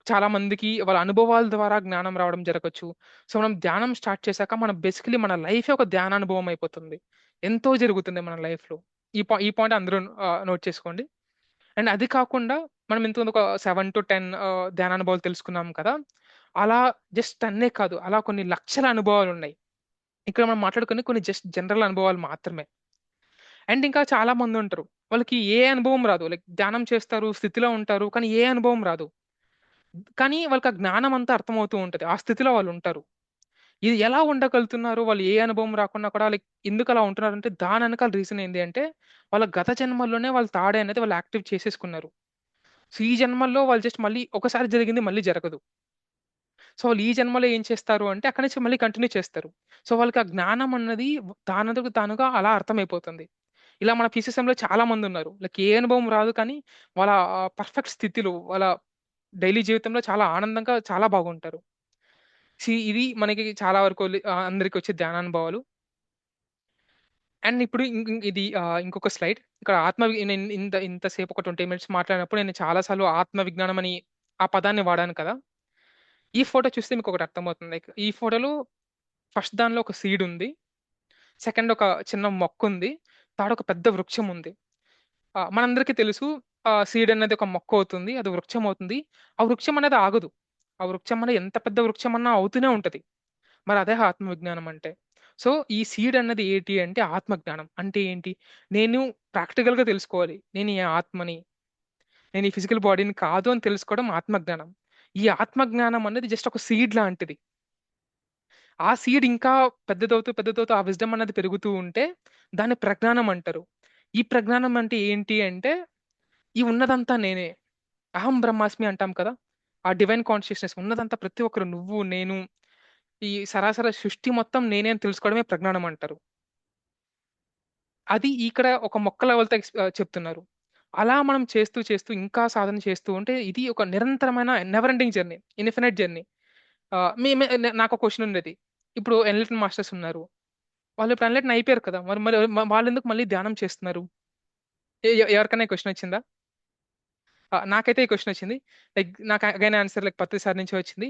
చాలా మందికి వాళ్ళ అనుభవాల ద్వారా జ్ఞానం రావడం జరగొచ్చు. సో, మనం ధ్యానం స్టార్ట్ చేశాక మనం బేసికల్లీ మన లైఫే ఒక ధ్యానానుభవం అయిపోతుంది. ఎంతో జరుగుతుంది మన లైఫ్‌లో. ఈ పాయింట్ అందరూ నోట్ చేసుకోండి. అండ్ అది కాకుండా మనం ఇంతకుముందు ఒక 7-10 ధ్యానానుభవాలు తెలుసుకున్నాం కదా! అలా జస్ట్ 10 కాదు. అలా కొన్ని లక్షల అనుభవాలున్నాయి. ఇక్కడ మనం మాట్లాడుకునే కొన్ని జస్ట్ జనరల్ అనుభవాలు మాత్రమే. అండ్ ఇంకా చాలా మందుంటరు. వాళ్ళకి ఏ అనుభవం రాదు. లైక్ ధ్యానం చేస్తారు, స్థితిలో ఉంటారు. కానీ ఏ అనుభవం రాదు. కానీ వాళ్ళకి ఆ జ్ఞానం అంతా అర్థమవుతూ ఉంటది. ఆ స్థితిలో వాళ్ళుంటారు. ఇది ఎలా ఉండగలుగుతున్నారు? వాళ్ళు ఏ అనుభవం రాకున్నా కూడా లైక్ ఎందుకలా ఉంటున్నారంటే దాని ఎనకాల రీజన్ ఏంది అంటే, వాళ్ళ గత జన్మల్లోనే వాళ్ళ తాడే అనేది వాళ్ళు యాక్టివ్ చేసేసుకున్నారు. సో, ఈ జన్మల్లో వాళ్ళు జస్ట్ మళ్ళీ ఒకసారి జరిగింది మళ్ళీ జరగదు. సో, వాళ్ళు ఈ జన్మలో ఏం చేస్తారు అంటే అక్కడి నుంచి మళ్ళీ కంటిన్యూ చేస్తారు. సో, వాళ్ళకి ఆ జ్ఞానం అన్నది దానంతకు తానుగా అలా అర్థమైపోతుంది. ఇలా మన పీసీసీఎంలో చాలా మందున్నారు. లైక్ ఏ అనుభవం రాదు కానీ వాళ్ళ పర్ఫెక్ట్ స్థితిలో వాళ్ళ డైలీ జీవితంలో చాలా ఆనందంగా చాలా బాగుంటారు. ఇది మనకి చాలా వరకు అందరికి వచ్చే ధ్యానానుభవాలు. అండ్ ఇప్పుడు ఇం ఇం ఇది ఇంకొక స్లైడ్. ఇక్కడ నేను ఇంతసేపు ఒక 20 మినిట్స్ మాట్లాడినప్పుడు నేను చాలా సార్లు ఆత్మ విజ్ఞానం అని ఆ పదాన్ని వాడాను కదా! ఈ ఫోటో చూస్తే మీకొకటి అర్థమవుతుంది. లైక్ ఈ ఫోటోలో ఫస్ట్ దానిలో ఒక సీడ్ ఉంది. సెకండ్ ఒక చిన్న మొక్కుంది. థర్డ్ ఒక పెద్ద వృక్షం ఉంది. మనందరికీ తెలుసు సీడ్ అనేది ఒక మొక్క అవుతుంది. అది వృక్షం అవుతుంది. ఆ వృక్షం అనేది ఆగదు. ఆ వృక్షం అనేది ఎంత పెద్ద వృక్షమన్నా అవుతూనే ఉంటది. మరి అదే ఆత్మ విజ్ఞానం అంటే. సో, ఈ సీడ్ అన్నది ఏంటి అంటే ఆత్మజ్ఞానం. అంటే ఏంటి? నేను ప్రాక్టికల్‌గా తెలుసుకోవాలి. నేను ఈ ఆత్మని, నేను ఈ ఫిజికల్ బాడీని కాదు అని తెలుసుకోవడం ఆత్మజ్ఞానం. ఈ ఆత్మజ్ఞానం అనేది జస్ట్ ఒక సీడ్ లాంటిది. ఆ సీడ్ ఇంకా పెద్దదవుతూ ఆ విజ్డమ్ అనేది పెరుగుతూ ఉంటే దాన్ని ప్రజ్ఞానం అంటారు. ఈ ప్రజ్ఞానం అంటే ఏంటి అంటే, ఈ ఉన్నదంతా నేనే. అహం బ్రహ్మాస్మి అంటాం కదా! ఆ డివైన్ కాన్షియస్‌నెస్ ఉన్నదంతా ప్రతి ఒక్కరు నువ్వు, నేను ఈ సరాసర సృష్టి మొత్తం నేనే అని తెలుసుకోవడమే ప్రజ్ఞానం అంటారు. అది ఇక్కడ ఒక మొక్క లెవెల్‌తో చెప్తున్నారు. అలా మనం చేస్తూ ఇంకా సాధన చేస్తూ ఉంటే ఇది ఒక నిరంతరమైన never ending journey. Infinite journey. Ah, may మే నాకో క్వెషన్ ఉండేది. ఇప్పుడు ఎన్‌లైటన్ మాస్టర్స్ ఉన్నారు. వాళ్ళు ఇప్పుడు ఎన్‌లైటన్ అయిపోయారు కదా! మరి మరి వాళ్ళెందుకు మళ్ళీ ధ్యానం చేస్తున్నారు? ఎవరికైనా ఈ క్వెషన్ వచ్చిందా? నాకైతే ఈ క్వెషన్ వచ్చింది. లైక్ నాకు అగైన్ ఆన్సర్ లైక్ 10 సారి నుంచి వచ్చింది.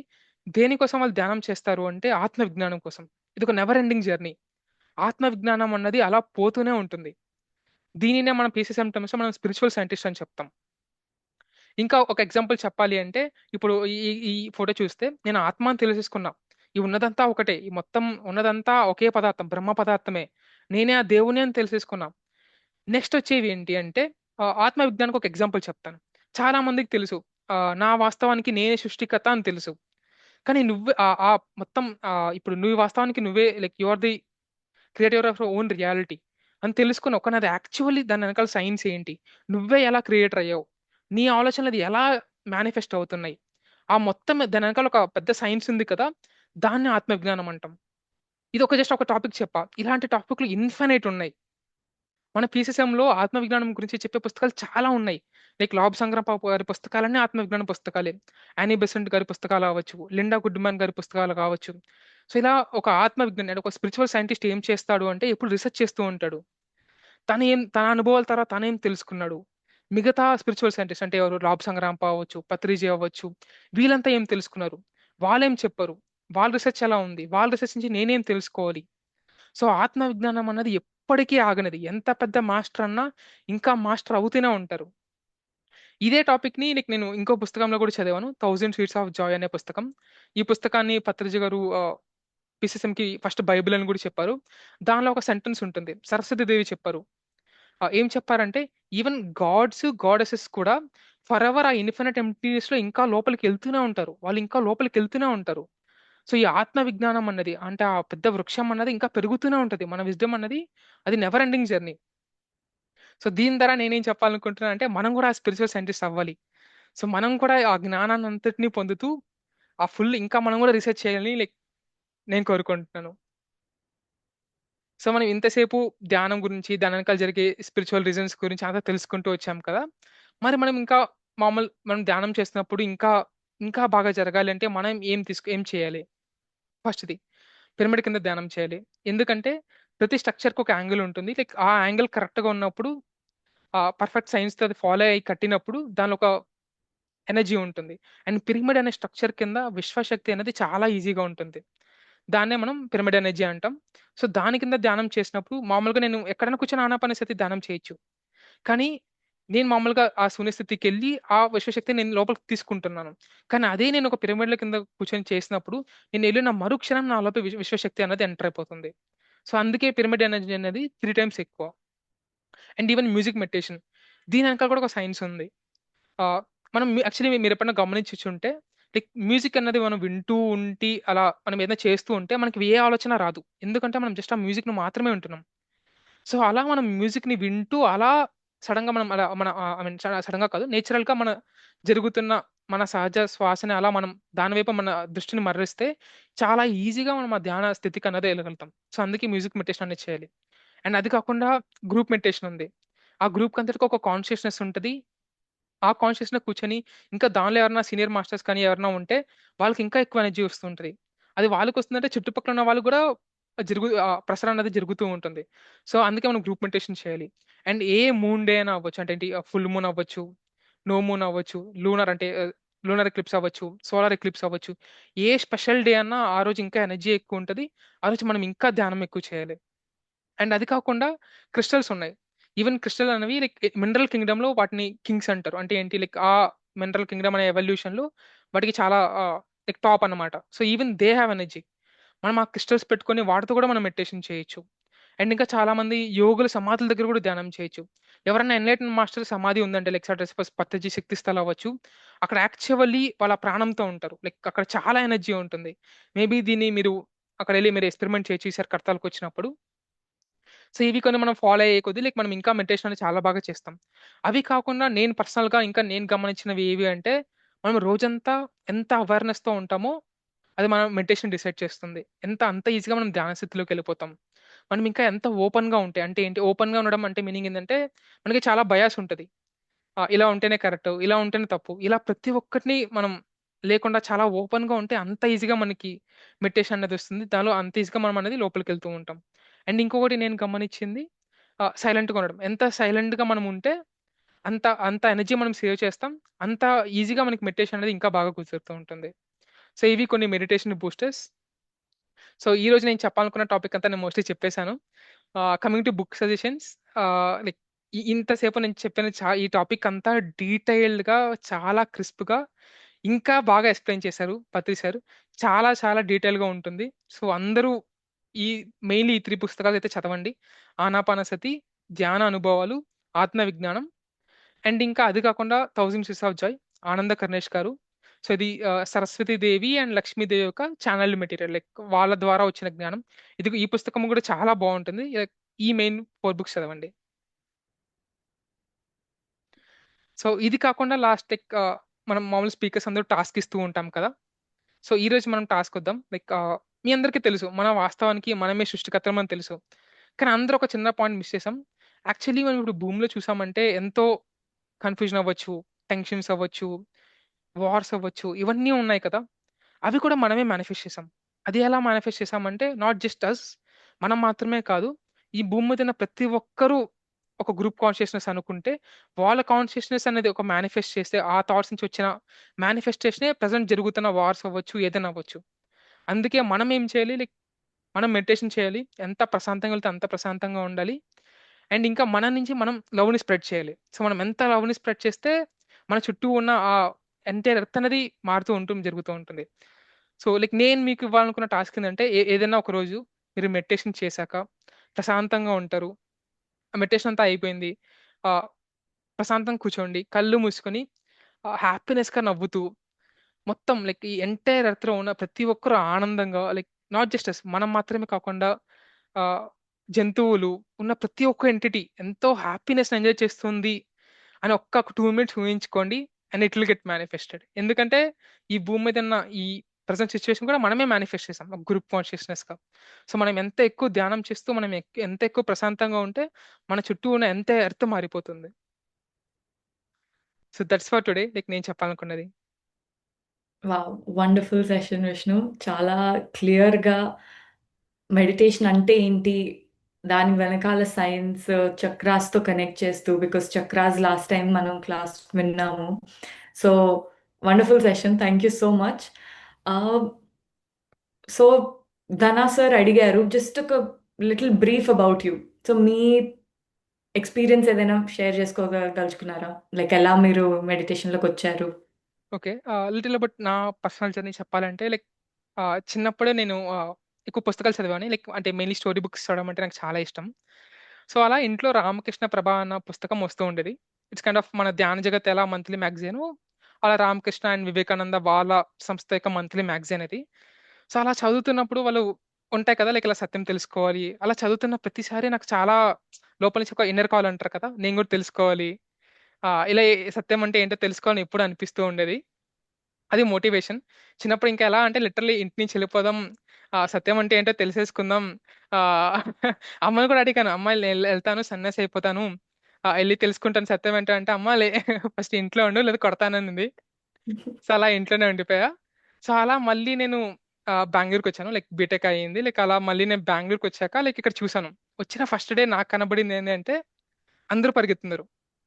దేనికోసం వాళ్ళు ధ్యానం చేస్తారు అంటే ఆత్మ విజ్ఞానం కోసం. ఇదొక నెవర్ ఎండింగ్ జర్నీ. ఆత్మ విజ్ఞానం అన్నది అలా పోతూనే ఉంటుంది. దీనినే మనం పీసీఎం టర్మ్స్‌లో మనం స్పిరిచ్యువల్ సైంటిస్ట్ అని చెప్తాం. ఇంకా ఒక ఎగ్జాంపుల్ చెప్పాలి అంటే, ఇప్పుడు ఈ ఈ ఫోటో చూస్తే నేను ఆత్మ అని తెలిసేసుకున్నా. ఈ ఉన్నదంతా ఒకటే. ఈ మొత్తం ఉన్నదంతా ఒకే పదార్థం. బ్రహ్మ పదార్థమే. నేనే ఆ దేవుడిని అని తెలిసేసుకున్నా. నెక్స్ట్ వచ్చేవి ఏంటి అంటే, ఆత్మ విజ్ఞానానికి ఒక ఎగ్జాంపుల్ చెప్తాను. చాలా మందికి తెలుసు. నా వాస్తవానికి నేనే సృష్టికర్త అని తెలుసు. కానీ నువ్వే మొత్తం ఇప్పుడు నువ్వు వాస్తవానికి నువ్వే like you are the creator of your own reality అని తెలుసుకొని నాది యాక్చువల్లీ దాని వెనకాల సైన్స్ ఏంటి? నువ్వే ఎలా క్రియేటర్ అయ్యావు? నీ ఆలోచనలు అది ఎలా మేనిఫెస్ట్ అవుతున్నాయి? ఆ మొత్తం దాని వెనకాల ఒక పెద్ద సైన్స్ ఉంది కదా! దాన్ని ఆత్మవిజ్ఞానం అంటాం. ఇది జస్ట్ ఒక టాపిక్ చెప్పా. ఇలాంటి టాపిక్‌లు ఇన్ఫినైట్ ఉన్నాయి. మన పీసీఎంలో ఆత్మవిజ్ఞానం గురించి చెప్పే పుస్తకాలు చాలా ఉన్నాయి. లైక్ లాబ్ సంగ్రహ గారి పుస్తకాలన్నీ ఆత్మవిజ్ఞాన పుస్తకాలే. యానీ బెసెంట్ గారి పుస్తకాలు అవ్వచ్చు, లిండా గుడ్‌మాన్ గారి పుస్తకాలు కావచ్చు. సో, ఇలా ఒక ఆత్మవిజ్ఞాని అంటే ఒక స్పిరిచ్యువల్ సైంటిస్ట్ ఏం చేస్తాడు అంటే ఎప్పుడు రిసర్చ్ చేస్తూ ఉంటాడు. తన అనుభవాల తర్వాత తనేం తెలుసుకున్నాడు. మిగతా స్పిరిచ్యువల్ సైంటిస్ట్ అంటే ఎవరు లాబ్ సంగ్రాంప అవ్వచ్చు, పత్రిజీ అవ్వచ్చు. వీళ్ళంతా ఏం తెలుసుకున్నారు? వాళ్ళేం చెప్పరు? వాళ్ళ రిసర్చ్ ఎలా ఉంది? వాళ్ళ రిసర్చ్ నుంచి నేనేం తెలుసుకోవాలి? సో ఆత్మ విజ్ఞానం అన్నది ఎప్పటికీ ఆగనిది. ఎంత పెద్ద మాస్టర్ అన్నా ఇంకా మాస్టర్ అవుతూనే ఉంటారు. ఇదే టాపిక్ ని నేను ఇంకో పుస్తకంలో కూడా చదివాను, థౌజండ్ స్వీట్స్ ఆఫ్ జాయ్ అనే పుస్తకం. ఈ పుస్తకాన్ని పత్రిజీ గారు పిసిఎం కి ఫస్ట్ బైబిల్ అని కూడా చెప్పారు. దానిలో ఒక సెంటెన్స్ ఉంటుంది, సరస్వతి దేవి చెప్పారు. ఏం చెప్పారంటే, ఈవెన్ గాడెసెస్ కూడా ఫర్ ఎవర్ ఆ ఇన్ఫినిట్ ఎంప్టీనెస్ లో ఇంకా లోపలికి వెళ్తూనే ఉంటారు, వాళ్ళు ఇంకా లోపలికి వెళ్తూనే ఉంటారు. సో ఈ ఆత్మ విజ్ఞానం అన్నది అంటే ఆ పెద్ద వృక్షం అన్నది ఇంకా పెరుగుతూనే ఉంటది. మన విజ్డమ్ అన్నది అది నెవర్ ఎండింగ్ జర్నీ. సో దీని ద్వారా నేనేం చెప్పాలనుకుంటున్నా అంటే, మనం కూడా ఆ స్పిరిచువల్ సైంటిస్ట్ అవ్వాలి. సో మనం కూడా ఆ జ్ఞానాన్ని అంతటినీ పొందుతూ ఆ ఫుల్ ఇంకా మనం కూడా రీసెర్చ్ చేయాలని నేను కోరుకుంటున్నాను. సో మనం ఇంతసేపు ధ్యానం గురించి, దాని వెనకాల జరిగే స్పిరిచువల్ రీజన్స్ గురించి అంతా తెలుసుకుంటూ వచ్చాం కదా. మరి మనం ఇంకా మనం ధ్యానం చేస్తున్నప్పుడు ఇంకా ఇంకా బాగా జరగాలి అంటే మనం ఏం చేయాలి? ఫస్ట్‌ది పిరమిడ్ కింద ధ్యానం చేయాలి. ఎందుకంటే ప్రతి స్ట్రక్చర్‌కి ఒక యాంగిల్ ఉంటుంది. ఆ యాంగిల్ కరెక్ట్‌గా ఉన్నప్పుడు పర్ఫెక్ట్ సైన్స్‌తో అది ఫాలో అయ్యి కట్టినప్పుడు దానిలో ఒక ఎనర్జీ ఉంటుంది. అండ్ పిరమిడ్ అనే స్ట్రక్చర్ కింద విశ్వశక్తి అనేది చాలా ఈజీగా ఉంటుంది. దాన్నే మనం పిరమిడ్ ఎనర్జీ అంటాం. సో దాని కింద ధ్యానం చేసినప్పుడు మామూలుగా నేను ఎక్కడైనా కూర్చొని ఆనాపానసతి ధ్యానం చేయొచ్చు. కానీ నేను మామూలుగా ఆ శూన్యస్థితికెళ్ళి ఆ విశ్వశక్తిని నేను లోపలికి తీసుకుంటున్నాను. కానీ అదే నేను ఒక పిరమిడ్‌ల కింద కూర్చొని చేసినప్పుడు నేను ఎళ్ళిన మరుక్షణం నా లోపల విశ్వశక్తి అనేది ఎంటర్ అయిపోతుంది. సో అందుకే పిరమిడ్ ఎనర్జీ అనేది 3 టైమ్స్ ఎక్కువ. అండ్ ఈవెన్ మ్యూజిక్ మెడిటేషన్, దీని వెనకాల కూడా ఒక సైన్స్ ఉంది. ఆహ్, మనం యాక్చువల్లీ మీరెప్పుడైనా గమనించుంటే మ్యూజిక్ అన్నది మనం వింటూ అలా మనం ఏదైనా చేస్తూ ఉంటే మనకి ఏ ఆలోచన రాదు. ఎందుకంటే మనం జస్ట్ ఆ మ్యూజిక్‌ని మాత్రమే వింటున్నాం. సో అలా మనం మ్యూజిక్‌ని వింటూ అలా సడెన్‌గా మనం అలా మన ఐ మీన్ సడెన్‌గా కాదు, నేచురల్‌గా జరుగుతున్న మన సహజ శ్వాసని అలా మనం దాని వైపు మన దృష్టిని మరలిస్తే చాలా ఈజీగా మనం ఆ ధ్యాన స్థితికన్నది ఎళ్ళగలుగుతాం. సో అందుకే మ్యూజిక్ మెడిటేషన్ అనేది చేయాలి. అండ్ అది కాకుండా గ్రూప్ మెడిటేషన్ ఉంది. ఆ గ్రూప్‌కంతటికి ఒక కాన్షియస్‌నెస్ ఉంటది. ఆ కాన్షియస్‌లో కూర్చొని ఇంకా దానిలో ఎవరైనా సీనియర్ మాస్టర్స్ కానీ ఎవరైనా ఉంటే వాళ్ళకి ఇంకా ఎక్కువ ఎనర్జీ వస్తూ ఉంటది. అది వాళ్ళకొస్తుందంటే చుట్టుపక్కల ఉన్న వాళ్ళు కూడా ప్రసరణ అనేది జరుగుతూ ఉంటుంది. సో అందుకే మనం గ్రూప్ మెడిటేషన్ చేయాలి. అండ్ ఏ మూన్ డే అయినా అవ్వచ్చు. అంటే ఏంటి, ఫుల్ మూన్ అవ్వచ్చు, నో మూన్ అవ్వచ్చు, లూనర్ ఎక్లిప్స్ అవ్వచ్చు, సోలార్ ఎక్లిప్స్ అవ్వచ్చు. ఏ స్పెషల్ డే అన్నా ఆ రోజు ఇంకా ఎనర్జీ ఎక్కువ ఉంటది. ఆ రోజు మనం ఇంకా ధ్యానం ఎక్కువ చేయాలి. అండ్ అది కాకుండా క్రిస్టల్స్ ఉన్నాయి. ఈవెన్ క్రిస్టల్ అనేవి మినరల్ కింగ్‌డమ్‌లో వాటిని కింగ్స్ అంటారు. అంటే ఏంటి, ఆ మినరల్ కింగ్‌డమ్ అనే ఎవల్యూషన్‌లో వాటికి చాలా టాప్ అన్నమాట. So even they have energy. మనం ఆ క్రిస్టల్స్ పెట్టుకొని వాటితో కూడా మనం మెడిటేషన్ చేయొచ్చు. అండ్ ఇంకా చాలా మంది యోగుల సమాధుల దగ్గర కూడా ధ్యానం చేయొచ్చు. ఎవరైనా ఎన్‌లైటెన్ మాస్టర్ సమాధి ఉందంటే సపోజ్ పత్రిజీ శక్తి స్థల్ అవ్వచ్చు. అక్కడ యాక్చువల్లీ వాళ్ళ ప్రాణంతో ఉంటారు. అక్కడ చాలా ఎనర్జీ ఉంటుంది. మేబీ దీన్ని మీరు ఎక్స్‌పెరిమెంట్ చేయొచ్చు ఈసారి కడతాల్‌కొచ్చినప్పుడు. సో ఇవి కొన్ని మనం ఫాలో అయ్యే కొద్దీ మనం ఇంకా మెడిటేషన్ అనేది చాలా బాగా చేస్తాం. అవి కాకుండా నేను పర్సనల్‌గా ఇంకా నేను గమనించినవి ఏవి అంటే, మనం రోజంతా ఎంత అవేర్‌నెస్‌తో ఉంటామో అది మనం మెడిటేషన్ డిసైడ్ చేస్తుంది. అంత ఈజీగా మనం ధ్యాన స్థితిలోకెళ్ళిపోతాం. మనం ఇంకా ఎంత ఓపెన్‌గా ఉంటే, అంటే ఏంటి ఓపెన్‌గా ఉండడం అంటే మీనింగ్ ఏందంటే, మనకి చాలా బయాస్ ఉంటది. ఇలా ఉంటేనే కరెక్టు, ఇలా ఉంటేనే తప్పు. ఇలా ప్రతి ఒక్కటిని మనం లేకుండా చాలా ఓపెన్‌గా ఉంటే అంత ఈజీగా మనకి మెడిటేషన్ అనేది వస్తుంది. దానిలో అంత ఈజీగా మనం అనేది లోపలికెళ్తూ ఉంటాం. అండ్ ఇంకొకటి నేను గమనిచ్చింది సైలెంట్‌గా ఉండడం. ఎంత సైలెంట్‌గా మనం ఉంటే అంత అంత ఎనర్జీ మనం సేవ్ చేస్తాం. అంత ఈజీగా మనకి మెడిటేషన్ అనేది ఇంకా బాగా కుదురుతూ ఉంటుంది. సో ఇవి కొన్ని మెడిటేషన్ బూస్టర్స్. సో ఈరోజు నేను చెప్పాలనుకున్న టాపిక్ అంతా నేను మోస్ట్‌లీ చెప్పేసాను. Coming to book suggestions, like ఇంతసేపు నేను చెప్పిన ఈ టాపిక్ అంతా డీటెయిల్డ్‌గా, చాలా క్రిస్ప్‌గా, ఇంకా బాగా ఎక్స్‌ప్లెయిన్ చేశారు పత్రి సార్. చాలా చాలా డీటెయిల్‌గా ఉంటుంది. సో అందరూ ఈ మెయిన్‌లీ ఈ 3 పుస్తకాలైతే చదవండి. ఆనాపానసతి, ధ్యాన అనుభవాలు, ఆత్మ విజ్ఞానం. అండ్ ఇంకా అది కాకుండా 'థౌసండ్ సీస్ ఆఫ్ జాయ్' ఆనంద కరుణేష్ గారు. సో ఇది సరస్వతి దేవి అండ్ లక్ష్మీదేవి యొక్క ఛానెల్డ్ మెటీరియల్. వాళ్ళ ద్వారా వచ్చిన జ్ఞానం. ఈ పుస్తకం కూడా చాలా బావుంటుంది. ఈ మెయిన్ 4 బుక్స్ చదవండి. సో ఇది కాకుండా మనం మామూలు స్పీకర్స్ అందరూ టాస్క్ ఇస్తూ ఉంటాం కదా. సో ఈరోజు మనం టాస్క్ వద్దాం. మీ అందరికీ తెలుసు, మన వాస్తవానికి మనమే సృష్టికర్తలం అని తెలుసు. కానీ అందరూ ఒక చిన్న పాయింట్ మిస్ చేసాం. యాక్చువల్లీ మనం ఇప్పుడు భూమిలో చూసామంటే ఎంతో కన్‌ఫ్యూజన్ అవ్వచ్చు, టెన్షన్స్ అవ్వచ్చు, వార్స్ అవ్వచ్చు, ఇవన్నీ ఉన్నాయి కదా. అవి కూడా మనమే మేనిఫెస్ట్ చేసాం. అది ఎలా మేనిఫెస్ట్ చేసామంటే నాట్ జస్ట్ అస్, మనం మాత్రమే కాదు, ఈ భూమి మీద ఉన్న ప్రతి ఒక్కరు ఒక గ్రూప్ కాన్షియస్‌నెస్ అనుకుంటే, వాళ్ళ కాన్షియస్‌నెస్ అనేది ఒక మేనిఫెస్ట్ చేస్తే, ఆ థాట్స్ నుంచి వచ్చిన మేనిఫెస్టేషనే ప్రెజెంట్ జరుగుతున్న వార్స్ అవ్వచ్చు, ఏదైనా అవ్వచ్చు. అందుకే మనం ఏం చేయాలి, మనం మెడిటేషన్ చేయాలి. ఎంత ప్రశాంతంగా వెళ్తే అంత ప్రశాంతంగా ఉండాలి. అండ్ ఇంకా మన నుంచి మనం లవ్‌ని స్ప్రెడ్ చేయాలి. సో, మనం ఎంత లవ్‌ని స్ప్రెడ్ చేస్తే మన చుట్టూ ఉన్న ఆ ఎంటైర్ ఎర్త్ అనేది మారుతూ జరుగుతూ ఉంటుంది. సో, లైక్ నేను మీకు ఇవ్వాలనుకున్న టాస్క్ ఏందంటే ఏదైనా ఒక రోజు మీరు మెడిటేషన్ చేశాక ప్రశాంతంగా ఉంటారు. ఆ మెడిటేషన్ అంతా అయిపోయింది. ఆహ్, ప్రశాంతంగా కూర్చోండి. కళ్ళు మూసుకొని హ్యాపీనెస్‌గా నవ్వుతూ మొత్తం లైక్ ఈ ఎంటైర్ ఎర్త్‌లో ఉన్న ప్రతి ఒక్కరు ఆనందంగా లైక్ నాట్ జస్ట్ అస్ మనం మాత్రమే కాకుండా ఆహ్, జంతువులు ఉన్న ప్రతి ఒక్క ఎంటిటీ ఎంతో హ్యాపీనెస్‌ని ఎంజాయ్ చేస్తుంది అని ఒక్క 2 మినిట్స్ ఊహించుకోండి. And it will get manifested. ఎందుకంటే ఈ భూమి మీద ఉన్న ఈ ప్రెజెంట్ సిట్యుయేషన్ కూడా మనమే మేనిఫెస్ట్ చేసాం. ఒక గ్రూప్ కాన్షియస్‌నెస్‌గా. సో, మనం ఎంత ఎక్కువ ధ్యానం చేస్తూ మనం ఎంత ఎక్కువ ప్రశాంతంగా ఉంటే మన చుట్టూ ఉన్న ఎంటైర్ ఎర్త్ మారిపోతుంది. So, that's for today like నేను చెప్పాలనుకున్నది. వావ్! Wonderful session Vishnu. చాలా క్లియర్‌గా మెడిటేషన్ అంటే ఏంటి? దాని వెనకాల సైన్స్, చక్రాస్‌తో కనెక్ట్ చేస్తూ బికాజ్ చక్రాస్ లాస్ట్ టైమ్ మనం క్లాస్ విన్నాము. So, wonderful session. Thank you so much. ఆహ్, సో, ధనా సార్ అడిగారు. జస్ట్ ఒక little brief about you. So, me experience ఏదైనా షేర్ చేసుకోదలుచుకున్నారా? లైక్ ఎలా మీరు మెడిటేషన్‌లోకొచ్చారు? ఓకే. లిటిల్ అబౌట్ నా పర్సనల్ జర్నీ చెప్పాలంటే లైక్ చిన్నప్పుడే నేను ఎక్కువ పుస్తకాలు చదివాను. లైక్ అంటే మెయిన్‌లీ స్టోరీ బుక్స్ చదవడం అంటే నాకు చాలా ఇష్టం. సో, అలా ఇంట్లో 'రామకృష్ణ ప్రభ' అన్న పుస్తకం వస్తూ ఉండేది. ఇట్స్ కైండ్ ఆఫ్ మన 'ధ్యాన జగత్' ఎలా మంత్లీ మ్యాగజైను, అలా 'రామకృష్ణ అండ్ వివేకానంద' వాళ్ళ సంస్థ యొక్క మంత్లీ మ్యాగజైన్ అది. సో, అలా చదువుతున్నప్పుడు వాళ్ళు ఉంటాయి కదా! లైక్ ఇలా సత్యం తెలుసుకోవాలి. అలా చదువుతున్న ప్రతిసారి నాకు చాలా లోపల నుంచి ఒక ఇన్నర్ కాల్ అంటారు కదా! నేను కూడా తెలుసుకోవాలి. ఇలా సత్యం అంటే ఏంటో తెలుసుకోవాలని ఎప్పుడు అనిపిస్తూ ఉండేది. అది మోటివేషన్. చిన్నప్పుడు ఇంకా ఎలా అంటే లిటరల్లీ ఇంటి నుంచి వెళ్ళిపోదాం. సత్యం అంటే ఏంటో తెలిసేసుకుందాం. ఆహ్, అమ్మని కూడా అడిగాను. అమ్మ ఎళ్తాను సన్యాసి అయిపోతాను. ఎళ్లి తెలుసుకుంటాను సత్యం ఏంటో అంటే, అమ్మ ఫస్ట్ ఇంట్లో ఉండు లేదా కొడతాననింది. సో, అలా ఇంట్లోనే ఉండిపోయా. సో, అలా మళ్ళీ నేను బెంగుళూరుకొచ్చాను. లైక్ బీటెక్ అయింది. లైక్ అలా మళ్ళీ నేను బెంగుళూరుకొచ్చాక లైక్ ఇక్కడ చూసాను. వచ్చిన ఫస్ట్ డే నాకు కనబడింది ఏందంటే అందరూ పరిగెత్తున్నారు.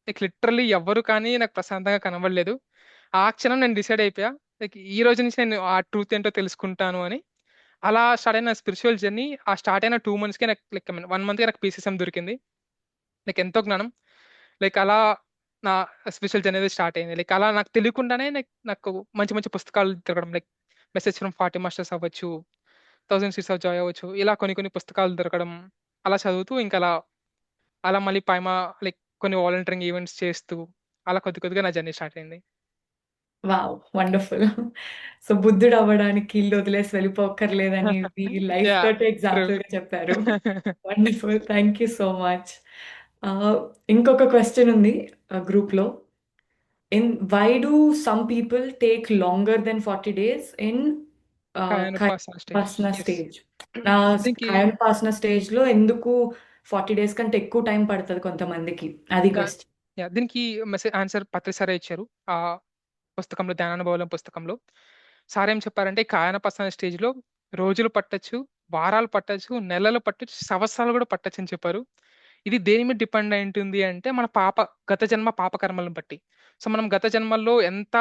లైక్ లిటరల్లీ ఎవ్వరు కానీ నాకు ప్రశాంతంగా కనబడలేదు. ఆ క్షణం నేను డిసైడ్ అయిపోయా. లైక్ ఈ రోజు నుంచి నేను ఆ ట్రూత్ ఏంటో తెలుసుకుంటాను అని. అలా స్టార్ట్ అయిన స్పిరిచ్యువల్ జర్నీ ఆ స్టార్ట్ అయిన 2 మంత్స్‌కే నాకు లైక్ ఐ మీన్ 1 మంత్‌కే నాకు పీసీఎం దొరికింది. లైక్ ఎంతో జ్ఞానం. లైక్ అలా నా స్పిరిచ్యువల్ జర్నీ అనేది స్టార్ట్ అయింది. లైక్ అలా నాకు తెలియకుండానే నాకు మంచి మంచి పుస్తకాలు దొరకడం లైక్ 'మెసేజ్ ఫ్రమ్ 40 మాస్టర్స్' అవ్వచ్చు, 1000 సీడ్స్ ఆఫ్ జాయ్ అవ్వచ్చు. ఇలా కొన్ని కొన్ని పుస్తకాలు దొరకడం. అలా చదువుతూ ఇంకా అలా అలా మళ్ళీ లైక్ కొన్ని వాలంటీరింగ్ ఈవెంట్స్ చేస్తూ, అలా కొద్ది కొద్దిగా నా జర్నీ స్టార్ట్ అయింది. వావ్! వండర్‌ఫుల్. సో, బుద్ధుడవ్వడానికి ఇల్లొదిలేసి వెళ్ళిపోక్కర్లేదని మీ లైఫ్ యాహ్! తోటే ట్రూ. ఎగ్జాంపుల్‌గా చెప్పారు. Wonderful. Thank you so much. Ah, ఇంకొక క్వెషన్ ఉంది గ్రూప్‌లో. Why do some people take longer then 40 days in కాయానుపాసన స్టేజ్. కాయోపాసన యెస్. స్టేజ్? దీనికి కాయోపాసన స్టేజ్‌లో ఎందుకు 40 డేస్ కంటే ఎక్కువ టైం పడతది కొంతమందికి? అది దా క్వెషన్. దీనికి ఆన్సర్ పత్రి సారే ఇచ్చారు. పుస్తకంలో 'జ్ఞానానుభవం' పుస్తకంలో. సార్ ఏం చెప్పారంటే కాయానుపాసన స్టేజ్‌లో రోజులు పట్టొచ్చు, వారాలు పట్టొచ్చు, నెలలు పట్టొచ్చు, సంవత్సరాలు కూడా పట్టొచ్చని చెప్పారు. ఇది దేని మీద డిపెండ్ అయి ఉంటుంది అంటే మన గత జన్మ పాప కర్మలను బట్టి. సో, మనం గత జన్మల్లో ఎంత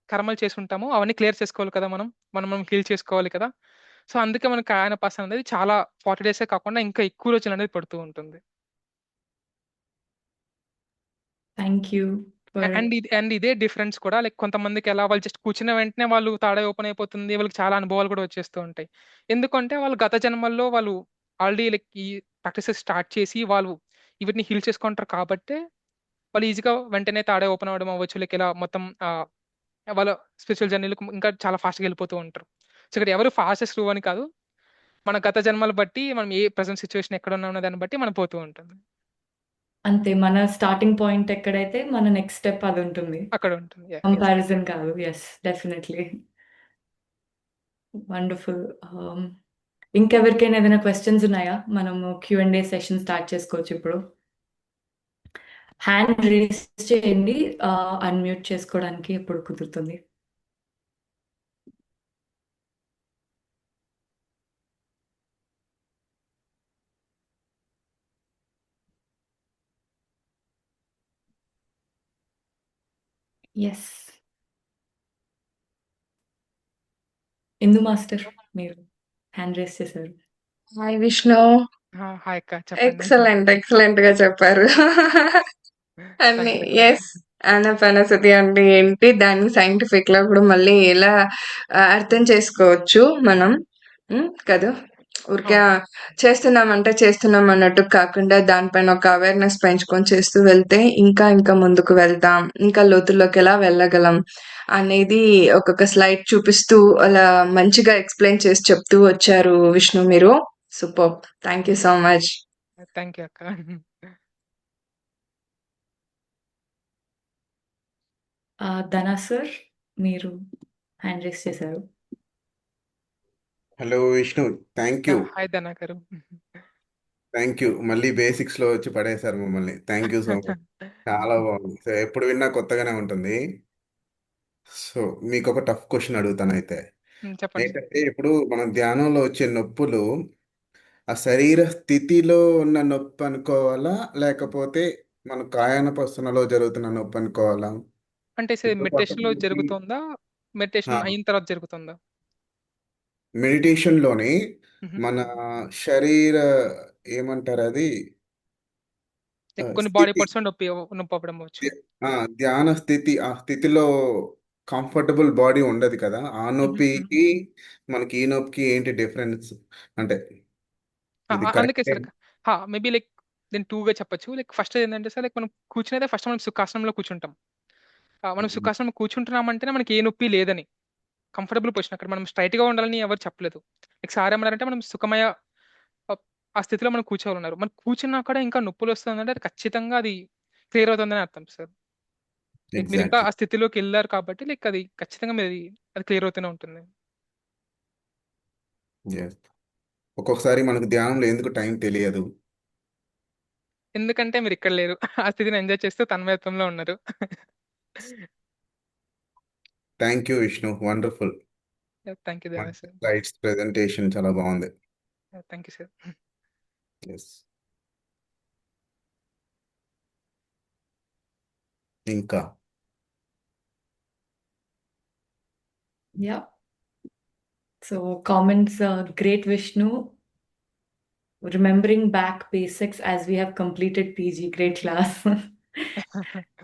కర్మలు చేసుంటామో అవన్నీ క్లియర్ చేసుకోవాలి కదా మనం. మనం హీల్ చేసుకోవాలి కదా! సో, అందుకే మనకి కాయానుపాసన అనేది చాలా 40 డేసే కాకుండా ఇంకా ఎక్కువ రోజులనేది పడుతూ ఉంటుంది. థాంక్ యూ ఫర్ అండ్ ఇదే డిఫరెన్స్ కూడా లైక్ కొంతమందికెలా వాళ్ళు జస్ట్ కూర్చున్న వెంటనే వాళ్ళు తాడే ఓపెన్ అయిపోతుంది. వాళ్ళకి చాలా అనుభవాలు కూడా వచ్చేస్తూ ఉంటాయి. ఎందుకంటే వాళ్ళు గత జన్మల్లో వాళ్ళు ఆల్రెడీ లైక్ ఈ ప్రాక్టీసెస్ స్టార్ట్ చేసి వాళ్ళు వీటిని హీల్ చేసుకుంటారు కాబట్టే వాళ్ళు ఈజీగా వెంటనే తాడే ఓపెన్ అవ్వడం అవ్వచ్చు. లైక్ ఇలా మొత్తం వాళ్ళ స్పిరిచ్యువల్ జర్నీ‌లకు ఇంకా చాలా ఫాస్ట్‌గా వెళ్ళిపోతూ ఉంటారు. సో, ఇక్కడ ఎవరు ఫాస్టెస్ట్ త్రూ అని కాదు. మన గత జన్మలు బట్టి మనం ఏ ప్రెజెంట్ సిట్యుయేషన్ ఎక్కడున్నాం అనే దాన్ని బట్టి మనం పోతూ ఉంటుంది. అంతే. మన స్టార్టింగ్ పాయింట్ ఎక్కడైతే మన నెక్స్ట్ స్టెప్ అదుంటుంది. అక్కడ ఉంటుంది. యెస్. కంపారిజన్ కాదు. యెస్. డెఫినైట్‌లీ. వండర్‌ఫుల్. ఇంకెవరికైనా ఏదైనా క్వెషన్స్ ఉన్నాయా? మనము Q and A session start చేసుకోవచ్చు ఇప్పుడు. హ్యాండ్ రైజ్ చేయండి. అన్‌మ్యూట్ చేసుకోవడానికి ఎప్పుడు కుదురుతుంది. యెస్. ఇందు మాస్టర్ మీరు హ్యాండ్ రైజ్ చేశారు. హాయ్ విష్ణు. హాయ్ అక్క, చెప్పండి. ఎక్సలెంట్ ఎక్సలెంట్ గా చెప్పారు. అన్ని థ్యాంక్ యూ అక్క. ఎస్. అనపనసతి అంటే ఏంటి, దాన్ని సైంటిఫిక్ లో కూడా మళ్ళీ ఎలా అర్థం చేసుకోవచ్చు మనం. కదా, ఊరికే అవును. చేస్తున్నామంటే చేస్తున్నాం అన్నట్టు కాకుండా దానిపైన ఒక అవేర్నెస్ పెంచుకొని చేస్తూ వెళ్తే ఇంకా ఇంకా ముందుకు వెళ్తాం, ఇంకా లోతుల్లోకి ఎలా వెళ్ళగలం అనేది ఒక్కొక్క స్లైడ్ చూపిస్తూ అలా మంచిగా ఎక్స్ప్లెయిన్ చేసి చెప్తూ వచ్చారు విష్ణు మీరు. Super. Thank you so much. Thank you అక్క. ధనా సార్, మీరు హ్యాండ్ రైస్ చేశారు. Hello Vishnu, thank you. Hi Dhana గారు. Thank you. మళ్ళీ బేసిక్స్లో వచ్చి పడేశారు మమ్మల్ని. Thank you so much. చాలా బాగుంది. సో ఎప్పుడు విన్నా కొత్తగానే ఉంటుంది. సో మీకు ఒక టఫ్ క్వశ్చన్ అడుగుతాను అయితే. చెప్పండి. ఏంటంటే ఇప్పుడు మనం ధ్యానంలో వచ్చే నొప్పులు ఆ శరీర స్థితిలో ఉన్న నొప్పి అనుకోవాలా, లేకపోతే మన కాయానుపసనలో జరుగుతున్న నొప్పి అనుకోవాలా? అంటే ఇప్పుడు మెడిటేషన్ లో కొంతమందికి జరుగుతుందా, మెడిటేషన్ అయిన తర్వాత జరుగుతుందా? మెడిటేషన్లోని మ్మ్. మన శరీర ఏమంటారు అది Like కొన్ని బాడీ స్థితి, పార్ట్స్ నొప్పి నొప్పి అవ్వడం అవచ్చు. ఆ ధ్యాన స్థితి, ఆ స్థితిలో కంఫర్టబుల్ బాడీ ఉండదు కదా, ఆ మ్మ్. నొప్పికి మనకి ఈ నొప్పికి ఏంటి డిఫరెన్స్? అంటే ఇది అందుకే కరెక్ట్. సార్, మేబీ లైక్ నేను టూగా చెప్పొచ్చు. లైక్ ఫస్ట్ ఏంటంటే సార్, లైక్ మనం కూర్చునేదే ఫస్ట్ మనం సుఖాసనంలో కూర్చుంటాం. మనం సుఖాసనం కూర్చుంటున్నామంటేనే మనకి ఏ నొప్పి లేదని, కంఫర్టబుల్ పొజిషన్. అక్కడ మనం స్ట్రైట్ గా ఉండాలని ఎవరు చెప్పలేదు. లైక్ సార్ ఏమన్నారంటే మనం సుఖమయ ఆ ఆ స్థితిలో మనం కూర్చోవాలన్నారు. మనం కూర్చున్నా కూడా ఇంకా నొప్పులు వస్తుందంటే అది ఖచ్చితంగా అది క్లియర్ అవుతుందని అర్థం సార్. లైక్ మీరు ఇంకా ఎగ్జాక్ట్లీ. ఆ స్థితిలోకి వెళ్ళారు కాబట్టి లైక్ అది ఖచ్చితంగా మీరు అది క్లియర్ అవుతూనే ఉంటుంది. ఒక్కొక్కసారి మనకు ధ్యానంలో ఎందుకు టైం తెలియదు. ఎందుకంటే మీరు ఇక్కడ లేరు. ఆ స్థితిని ఎంజాయ్ చేస్తూ తన్మయత్వంలో ఉన్నారు. Thank you Vishnu, wonderful. Thank you దేవా మంచి సార్. స్లైడ్స్ ప్రెజెంటేషన్ చాలా బాగుంది. Thank you sir. ఎస్. ఇంకా yeah. So comments, great Vishnu, remembering back basics as we have completed PG, great class.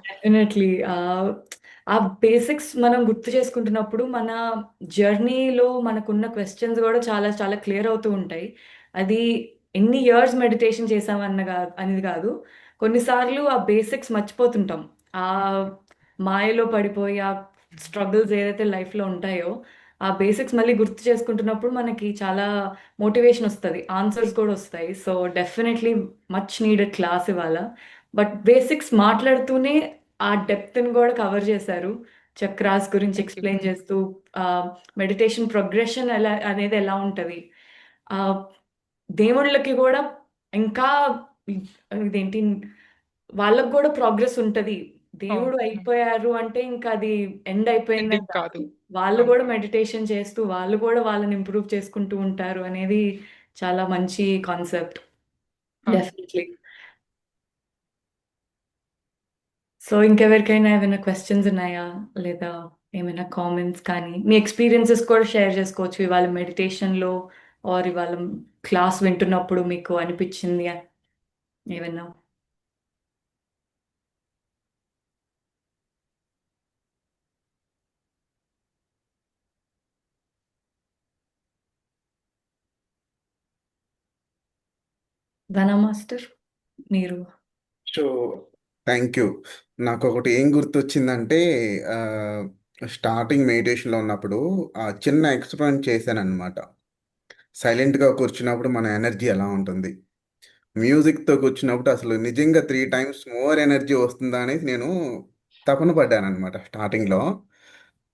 Definitely. ఆ బేసిక్స్ మనం గుర్తు చేసుకుంటున్నప్పుడు మన జర్నీలో మనకున్న క్వెషన్స్ కూడా చాలా చాలా క్లియర్ అవుతూ ఉంటాయి. అది ఎన్ని ఇయర్స్ మెడిటేషన్ అనేది కాదు. కొన్నిసార్లు ఆ బేసిక్స్ మర్చిపోతుంటాం. ఆ మాయలో పడిపోయి ఆ స్ట్రగుల్స్ ఏదైతే లైఫ్‌లో ఉంటాయో, ఆ బేసిక్స్ మళ్ళీ గుర్తు చేసుకుంటున్నప్పుడు మనకి చాలా మోటివేషన్ వస్తది. ఆన్సర్స్ కూడా వస్తాయి. So, definitely much needed class ఇవాళ. బట్ బేసిక్స్ మాట్లాడుతూనే ఆ డెప్త్‌ని గూడా కవర్ చేశారు. చక్రాస్ గురించి థ్యాంక్ యూ. ఎక్స్‌ప్లెయిన్ చేస్తూ, మెడిటేషన్ ప్రోగ్రెషన్ ఎలా ఉంటది. ఆహ్, దేవుళ్ళకి గూడా ఇంకా ఇదేంటి, వాళ్ళకి గూడా ప్రోగ్రెస్ ఉంటది. అవును. దేవుడు అయిపోయారు అంటే ఇంకా అది ఎండ్ అయిపోయిందని ఎండింగ్ కాదు. కాదు. వాళ్ళు అవును. గూడా మెడిటేషన్ చేస్తూ, వాళ్ళు గూడా వాళ్ళని ఇంప్రూవ్ చేసుకుంటూ ఉంటారు అనేది చాలా మంచి కాన్సెప్ట్. అవును. డెఫినెట్‌లీ. సో, ఇంకెవరికైనా ఏమైనా క్వెషన్స్ ఉన్నాయా? లేదా ఏమైనా కామెంట్స్ కానీ, మీ ఎక్స్‌పీరియన్సెస్ కూడా షేర్ చేసుకోవచ్చు. ఇవాళ మెడిటేషన్‌లో ఆర్ ఇవాళ క్లాస్ వింటున్నప్పుడు మీకు అనిపిచ్చింది ఏవన్నా? ధనా మాస్టర్, మీరు? So thank you. నాకు ఒకటి ఏం గుర్తొచ్చిందంటే స్టార్టింగ్ మెడిటేషన్లో ఉన్నప్పుడు చిన్న ఎక్స్పెరిమెంట్ చేశాను అనమాట. సైలెంట్గా కూర్చున్నప్పుడు మన ఎనర్జీ ఎలా ఉంటుంది, మ్యూజిక్తో కూర్చున్నప్పుడు అసలు నిజంగా 3 టైమ్స్ మోర్ ఎనర్జీ వస్తుందా అనేది నేను తపన పడ్డాను అనమాట స్టార్టింగ్లో.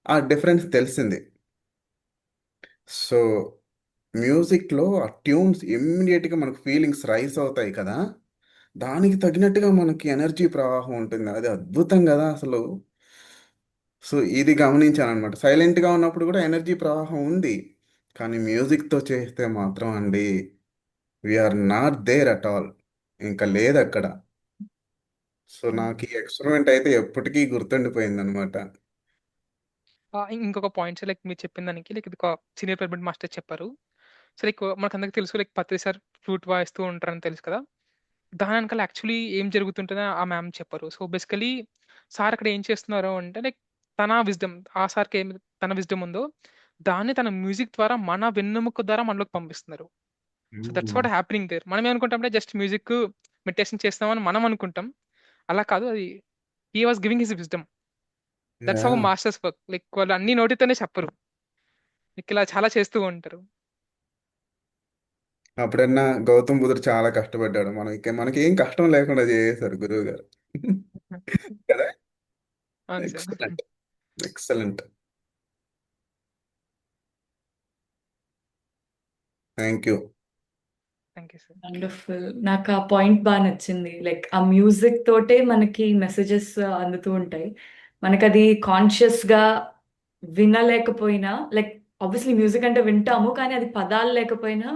ఆ డిఫరెన్స్ తెలిసింది. సో మ్యూజిక్లో ఆ ట్యూన్స్ ఇమ్మీడియట్గా మనకు ఫీలింగ్స్ రైస్ అవుతాయి కదా, దానికి తగినట్టుగా మనకి ఎనర్జీ ప్రవాహం ఉంటుంది. అది అద్భుతం కదా అసలు. సో ఇది గమనించాను అనమాట. సైలెంట్గా ఉన్నప్పుడు కూడా ఎనర్జీ ప్రవాహం ఉంది, కానీ మ్యూజిక్తో చేస్తే మాత్రం అండి, we are not there at all. ఇంకా లేదు అక్కడ. సో నాకు ఈ ఎక్స్పెరిమెంట్ అయితే ఎప్పటికీ గుర్తుండిపోయింది అనమాట. ఇంకొక పాయింట్స్ లైక్ మీరు చెప్పిన దానికి లైక్ ఇది ఒక సీనియర్ పెర్మిట్ మాస్టర్ చెప్పారు. సో లైక్ మనకందరికి తెలుసు లైక్ పత్రి సార్ ఫ్లూట్ వాయిస్తూ ఉంటారని తెలుసు కదా. దాని వెనకాల యాక్చువల్లీ ఏం జరుగుతుంటుందో ఆ మ్యామ్ చెప్పరు. సో బేసికలీ సార్ అక్కడ ఏం చేస్తున్నారు అంటే లైక్ తన విజ్డమ్, ఆ సార్‌కి ఏమి తన విజ్డమ్ ఉందో దాన్ని తన మ్యూజిక్ ద్వారా మన వెన్నెముక ద్వారా మనలోకి పంపిస్తున్నారు. So that's what happening there. మనం ఏమనుకుంటామంటే జస్ట్ మ్యూజిక్ మెడిటేషన్ చేస్తామని మనం అనుకుంటాం. అలా కాదు, అది he was giving his wisdom. That's how yeah masters work. Like వాళ్ళు అన్ని నోటితోనే చెప్పరు. లైక్ ఇలా చాలా చేస్తూ ఉంటారు. అప్పుడన్నా గౌతమ్ బుద్ధుడు చాలా కష్టపడ్డాడు. మనకి ఏం కష్టం లేకుండా చేసేశారు గురువు గారు. కదా. అవును sir. Excellent, excellent. Thank you. Thank you sir. Wonderful. నాకు ఆ పాయింట్ బాగా నచ్చింది. లైక్ ఆ మ్యూజిక్ తోటే మనకి మెసేజెస్ అందుతూ ఉంటాయి. మనకది కాన్షియస్‌గా వినలేకపోయినా లైక్ ఆబ్వియస్‌లీ మ్యూజిక్ అంటే వింటాము. కానీ అది పదాలు లేకపోయినా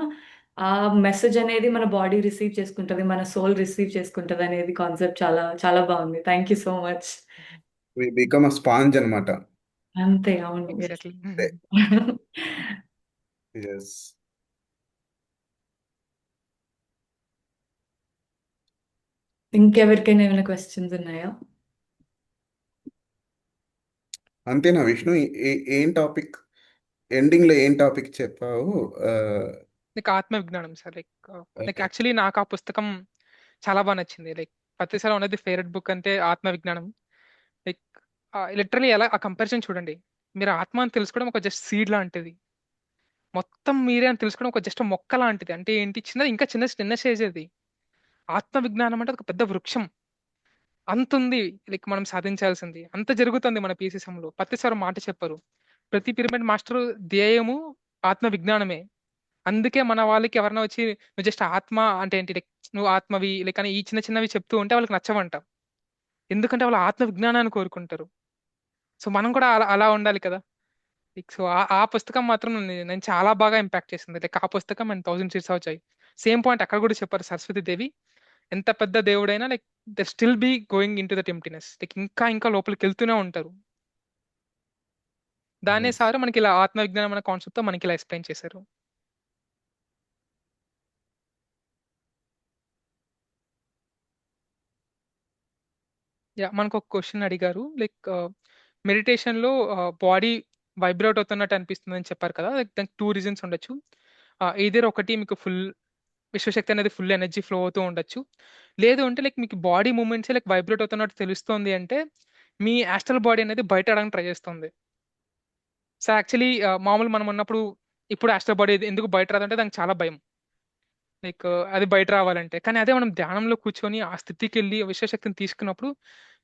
ఆ మెసేజ్ అనేది మన బాడీ రిసీవ్ చేసుకుంటది. మన సోల్ రిసీవ్ చేసుకుంటదనేది కాన్సెప్ట్ చాలా చాలా బాగుంది. Thank you so much. We become a sponge అనమాట. అంతే. అవును. యెస్. ఎగ్జాక్ట్‌లీ. ఎస్. ఇంకెవరికైనా ఏమైనా క్వెషన్స్ ఉన్నాయా? అంతేనా విష్ణు? ఏం టాపిక్ ఎండింగ్ లో ఏం టాపిక్ చెప్పావు? లైక్ ఆత్మ విజ్ఞానం sir. Like like okay. Actually నాకు ఆ పుస్తకం చాలా బాగా నచ్చింది. లైక్ పత్రిసారి ఉన్నది ఫేవరెట్ బుక్ అంటే ఆత్మ విజ్ఞానం. లైక్ లిటరలీ ఎలా ఆ కంపారిజన్ చూడండి. మీరు ఆత్మ అని తెలుసుకోవడం ఒక జస్ట్ సీడ్ లాంటిది. మొత్తం మీరే అని తెలుసుకోవడం ఒక జస్ట్ మొక్క లాంటిది. అంటే ఏంటి, చిన్నది, ఇంకా చిన్న స్టేజ్ అది. ఆత్మ విజ్ఞానం అంటే ఒక పెద్ద వృక్షం. అంత ఉంది లైక్ మనం సాధించాల్సింది. అంత జరుగుతుంది మన పీసీసంలో. పత్రిసారి మాట చెప్పరు. ప్రతి పిరమిడ్ మాస్టర్ ధ్యేయము ఆత్మ విజ్ఞానమే. అందుకే మన వాళ్ళకి ఎవరైనా వచ్చి నువ్వు జస్ట్ ఆత్మ అంటే ఏంటి, లైక్ నువ్వు ఆత్మవి లైక్ అని ఈ చిన్న చిన్నవి చెప్తూ ఉంటే వాళ్ళకి నచ్చవంట. ఎందుకంటే వాళ్ళు ఆత్మ విజ్ఞానాన్ని కోరుకుంటారు. సో మనం కూడా అలా అలా ఉండాలి కదా. లైక్ సో ఆ ఆ పుస్తకం మాత్రం నేను చాలా బాగా ఇంపాక్ట్ చేసింది. లైక్ ఆ పుస్తకం అండ్ 1000 సీట్స్ వచ్చాయి. సేమ్ పాయింట్ అక్కడ కూడా చెప్పారు సరస్వతి దేవి. ఎంత పెద్ద దేవుడైనా like the still be going into that emptiness. Like ఇంకా ఇంకా లోపలికి వెళ్తూనే ఉంటారు. దాన్నే ఎస్. సార్ మనకి ఇలా ఆత్మ విజ్ఞానం అనే కాన్సెప్ట్ తో మనకి ఇలా ఎక్స్ప్లెయిన్ చేశారు. యా మనకు ఒక క్వశ్చన్ అడిగారు. లైక్ మెడిటేషన్ లో బాడీ వైబ్రేట్ అవుతున్నట్టు అనిపిస్తుంది అని చెప్పారు కదా. లైక్ దానికి 2 రీజన్స్ ఉండొచ్చు. ఏదైనా ఒకటి మీకు ఫుల్ విశ్వశక్తి అనేది ఫుల్ ఎనర్జీ ఫ్లో అవుతూ ఉండొచ్చు. లేదు అంటే లైక్ మీకు బాడీ మూమెంట్స్ లైక్ వైబ్రేట్ అవుతున్నట్టు తెలుస్తుంది అంటే మీ యాస్ట్రల్ బాడీ అనేది బయట ఆడడానికి ట్రై చేస్తుంది. సో యాక్చువల్లీ మామూలు మనం ఉన్నప్పుడు ఇప్పుడు యాస్ట్రల్ బాడీ ఎందుకు బయట రాదంటే దానికి చాలా భయం. లైక్ అది బయట రావాలంటే. కానీ అదే మనం ధ్యానంలో కూర్చొని ఆ స్థితికి వెళ్ళి విశ్వశక్తిని తీసుకున్నప్పుడు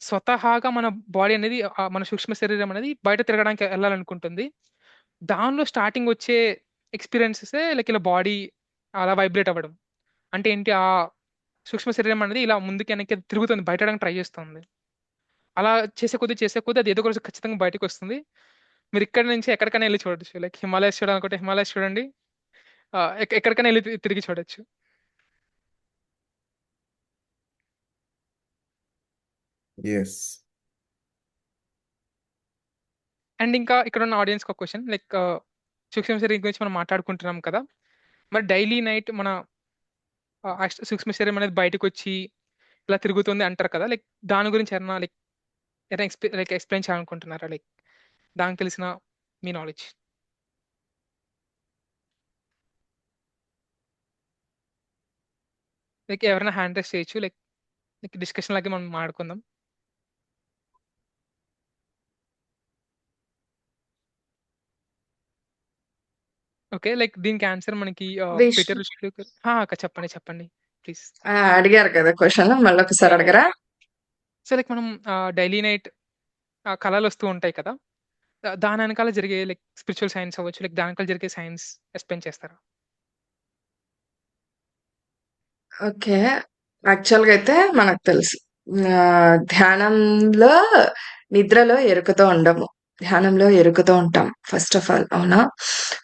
స్వతహాగా మన బాడీ అనేది మన సూక్ష్మ శరీరం అనేది బయట తిరగడానికి వెళ్ళాలనుకుంటుంది. దానిలో స్టార్టింగ్ వచ్చే ఎక్స్పీరియన్సెసే లైక్ ఇలా బాడీ అలా వైబ్రేట్ అవ్వడం. అంటే ఏంటి, ఆ సూక్ష్మ శరీరం అనేది ఇలా ముందుకి వెనక్కి తిరుగుతుంది, బయటడానికి ట్రై చేస్తుంది. అలా చేసే కొద్దీ అది ఏదో ఒక రోజు ఖచ్చితంగా బయటకు వస్తుంది. మీరు ఇక్కడ నుంచి ఎక్కడికైనా వెళ్ళి చూడొచ్చు. లైక్ హిమాలయస్ చూడాలనుకుంటే హిమాలయస్ చూడండి. ఎక్కడికైనా వెళ్ళి తిరిగి చూడొచ్చు. ఎస్. అండ్ ఇంకా ఇక్కడ ఉన్న ఆడియన్స్ ఒక క్వశ్చన్. లైక్ సూక్ష్మ శరీరం గురించి మనం మాట్లాడుకుంటున్నాం కదా. మరి డైలీ నైట్ మన సూక్ష్మ శరీరం అనేది బయటకు వచ్చి ఇలా తిరుగుతుంది అంటారు కదా. లైక్ దాని గురించి ఏమన్నా లైక్ లైక్ ఎక్స్ప్లెయిన్ చేయాలనుకుంటున్నారా? లైక్ దానికి తెలిసిన మీ నాలెడ్జ్. లైక్ ఎవరైనా హ్యాండ్ రైస్ చేయొచ్చు. లైక్ లైక్ డిస్కషన్ లాగే మనం మాట్లాడుకుందాం. ఓకే, లైక్ దీనికి ఆన్సర్ మనకి విష్ణు పీటర్ అక్క చెప్పండి చెప్పండి ప్లీజ్. అడిగారు కదా క్వశ్చన్, మళ్ళీ ఒకసారి అడగరా? సో లైక్ మనం డైలీ నైట్ కళలు వస్తూ ఉంటాయి కదా. దాని వెనకాల జరిగే లైక్ స్పిరిచువల్ సైన్స్ అవ్వచ్చు, లైక్ దాని వెనకాల జరిగే సైన్స్ ఎక్స్ప్లెయిన్ చేస్తారా? ఓకే. యాక్చువల్‌గా అయితే మనకు తెలుసు. ధ్యానంలో నిద్రలో ఎరుకతో ఉండము. ధ్యానంలో ఎరుకతో ఉంటాం ఫస్ట్ ఆఫ్ ఆల్. అవునా?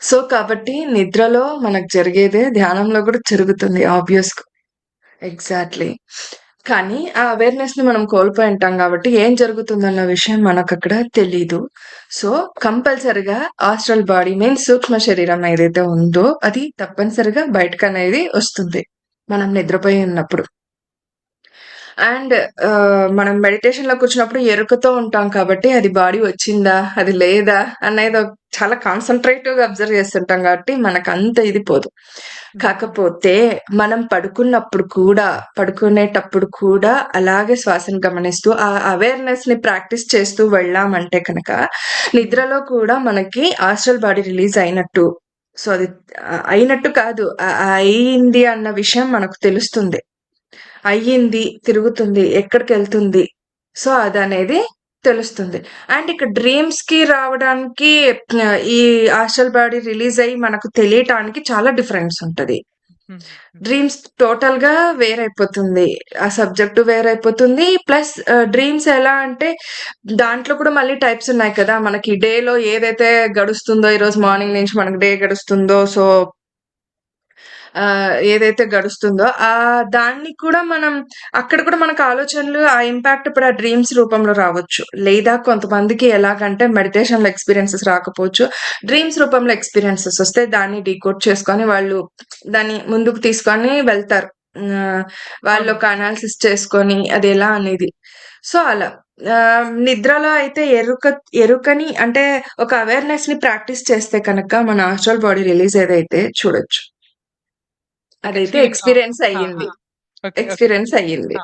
సో, కాబట్టి నిద్రలో మనకు జరిగేదే ధ్యానంలో కూడా జరుగుతుంది ఆబ్వియస్‌గా. ఎగ్జాక్ట్‌లీ. కానీ ఆ అవేర్‌నెస్ ని మనం కోల్పోయి ఉంటాం కాబట్టి ఏం జరుగుతుందన్న విషయం మనకక్కడ తెలీదు. సో, కంపల్సరీగా ఆస్ట్రల్ బాడీ మీన్స్ సూక్ష్మ శరీరం ఏదైతే ఉందో అది తప్పనిసరిగా బయటకనేది వస్తుంది. మనం నిద్రపోయి ఉన్నప్పుడు. అండ్ మనం మెడిటేషన్‌లో కూర్చున్నప్పుడు ఎరుకతో ఉంటాం కాబట్టి అది బాడీ వచ్చిందా? అది లేదా? అనేది చాలా కాన్సంట్రేటివ్‌గా అబ్జర్వ్ చేస్తుంటాం కాబట్టి మనకంత ఇది పోదు. కాకపోతే మనం పడుకునేటప్పుడు కూడా అలాగే శ్వాసను గమనిస్తూ ఆ అవేర్‌నెస్‌ని ప్రాక్టీస్ చేస్తూ వెళ్ళామంటే కనుక నిద్రలో కూడా మనకి ఆస్ట్రల్ బాడీ రిలీజ్ అయినట్టు. సో, అది అయినట్టు కాదు. అయింది అన్న విషయం మనకు తెలుస్తుంది. అయ్యింది, తిరుగుతుంది, ఎక్కడికెళ్తుంది. సో, అదనేది తెలుస్తుంది. అండ్ ఇక్కడ డ్రీమ్స్‌కి రావడానికి ఈ ఆస్ట్రల్ బాడీ రిలీజ్ అయ్యి మనకు తెలియటానికి చాలా డిఫరెన్స్ ఉంటది. డ్రీమ్స్ టోటల్‌గా వేరైపోతుంది. ఆ సబ్జెక్ట్ వేరైపోతుంది. ప్లస్ డ్రీమ్స్ ఎలా అంటే దాంట్లో కూడా మళ్ళీ టైప్స్ ఉన్నాయి కదా! మనకి డేలో ఏదైతే గడుస్తుందో ఈరోజు మార్నింగ్ నుంచి మనకు డే గడుస్తుందో సో ఏదైతే గడుస్తుందో దాన్ని కూడా మనం అక్కడ కూడా మనకు ఆలోచనలు ఆ ఇంపాక్ట్ ఇప్పుడు ఆ డ్రీమ్స్ రూపంలో రావచ్చు. లేదా కొంతమందికి ఎలాగంటే మెడిటేషన్‌లో ఎక్స్‌పీరియన్సెస్ రాకపోవచ్చు. డ్రీమ్స్ రూపంలో ఎక్స్‌పీరియన్సెస్ వస్తే దాన్ని డీకోడ్ చేసుకొని వాళ్ళు దాన్ని ముందుకు తీసుకొని వెళ్తారు. వాళ్ళు ఒక అనాలిసిస్ చేసుకొని అది ఎలా అనేది. సో, అలా. నిద్రలో అయితే ఎరుకని అంటే ఒక అవేర్‌నెస్‌ని ప్రాక్టీస్ చేస్తే కనుక మన ఆస్ట్రల్ బాడీ రిలీజ్ ఏదైతే చూడొచ్చు. అదైతే యాక్చువల్లీ ఎక్స్‌పీరియన్స్ అయ్యింది. ఓకే. ఓకే. ఎక్స్‌పీరియన్స్ అయ్యింది.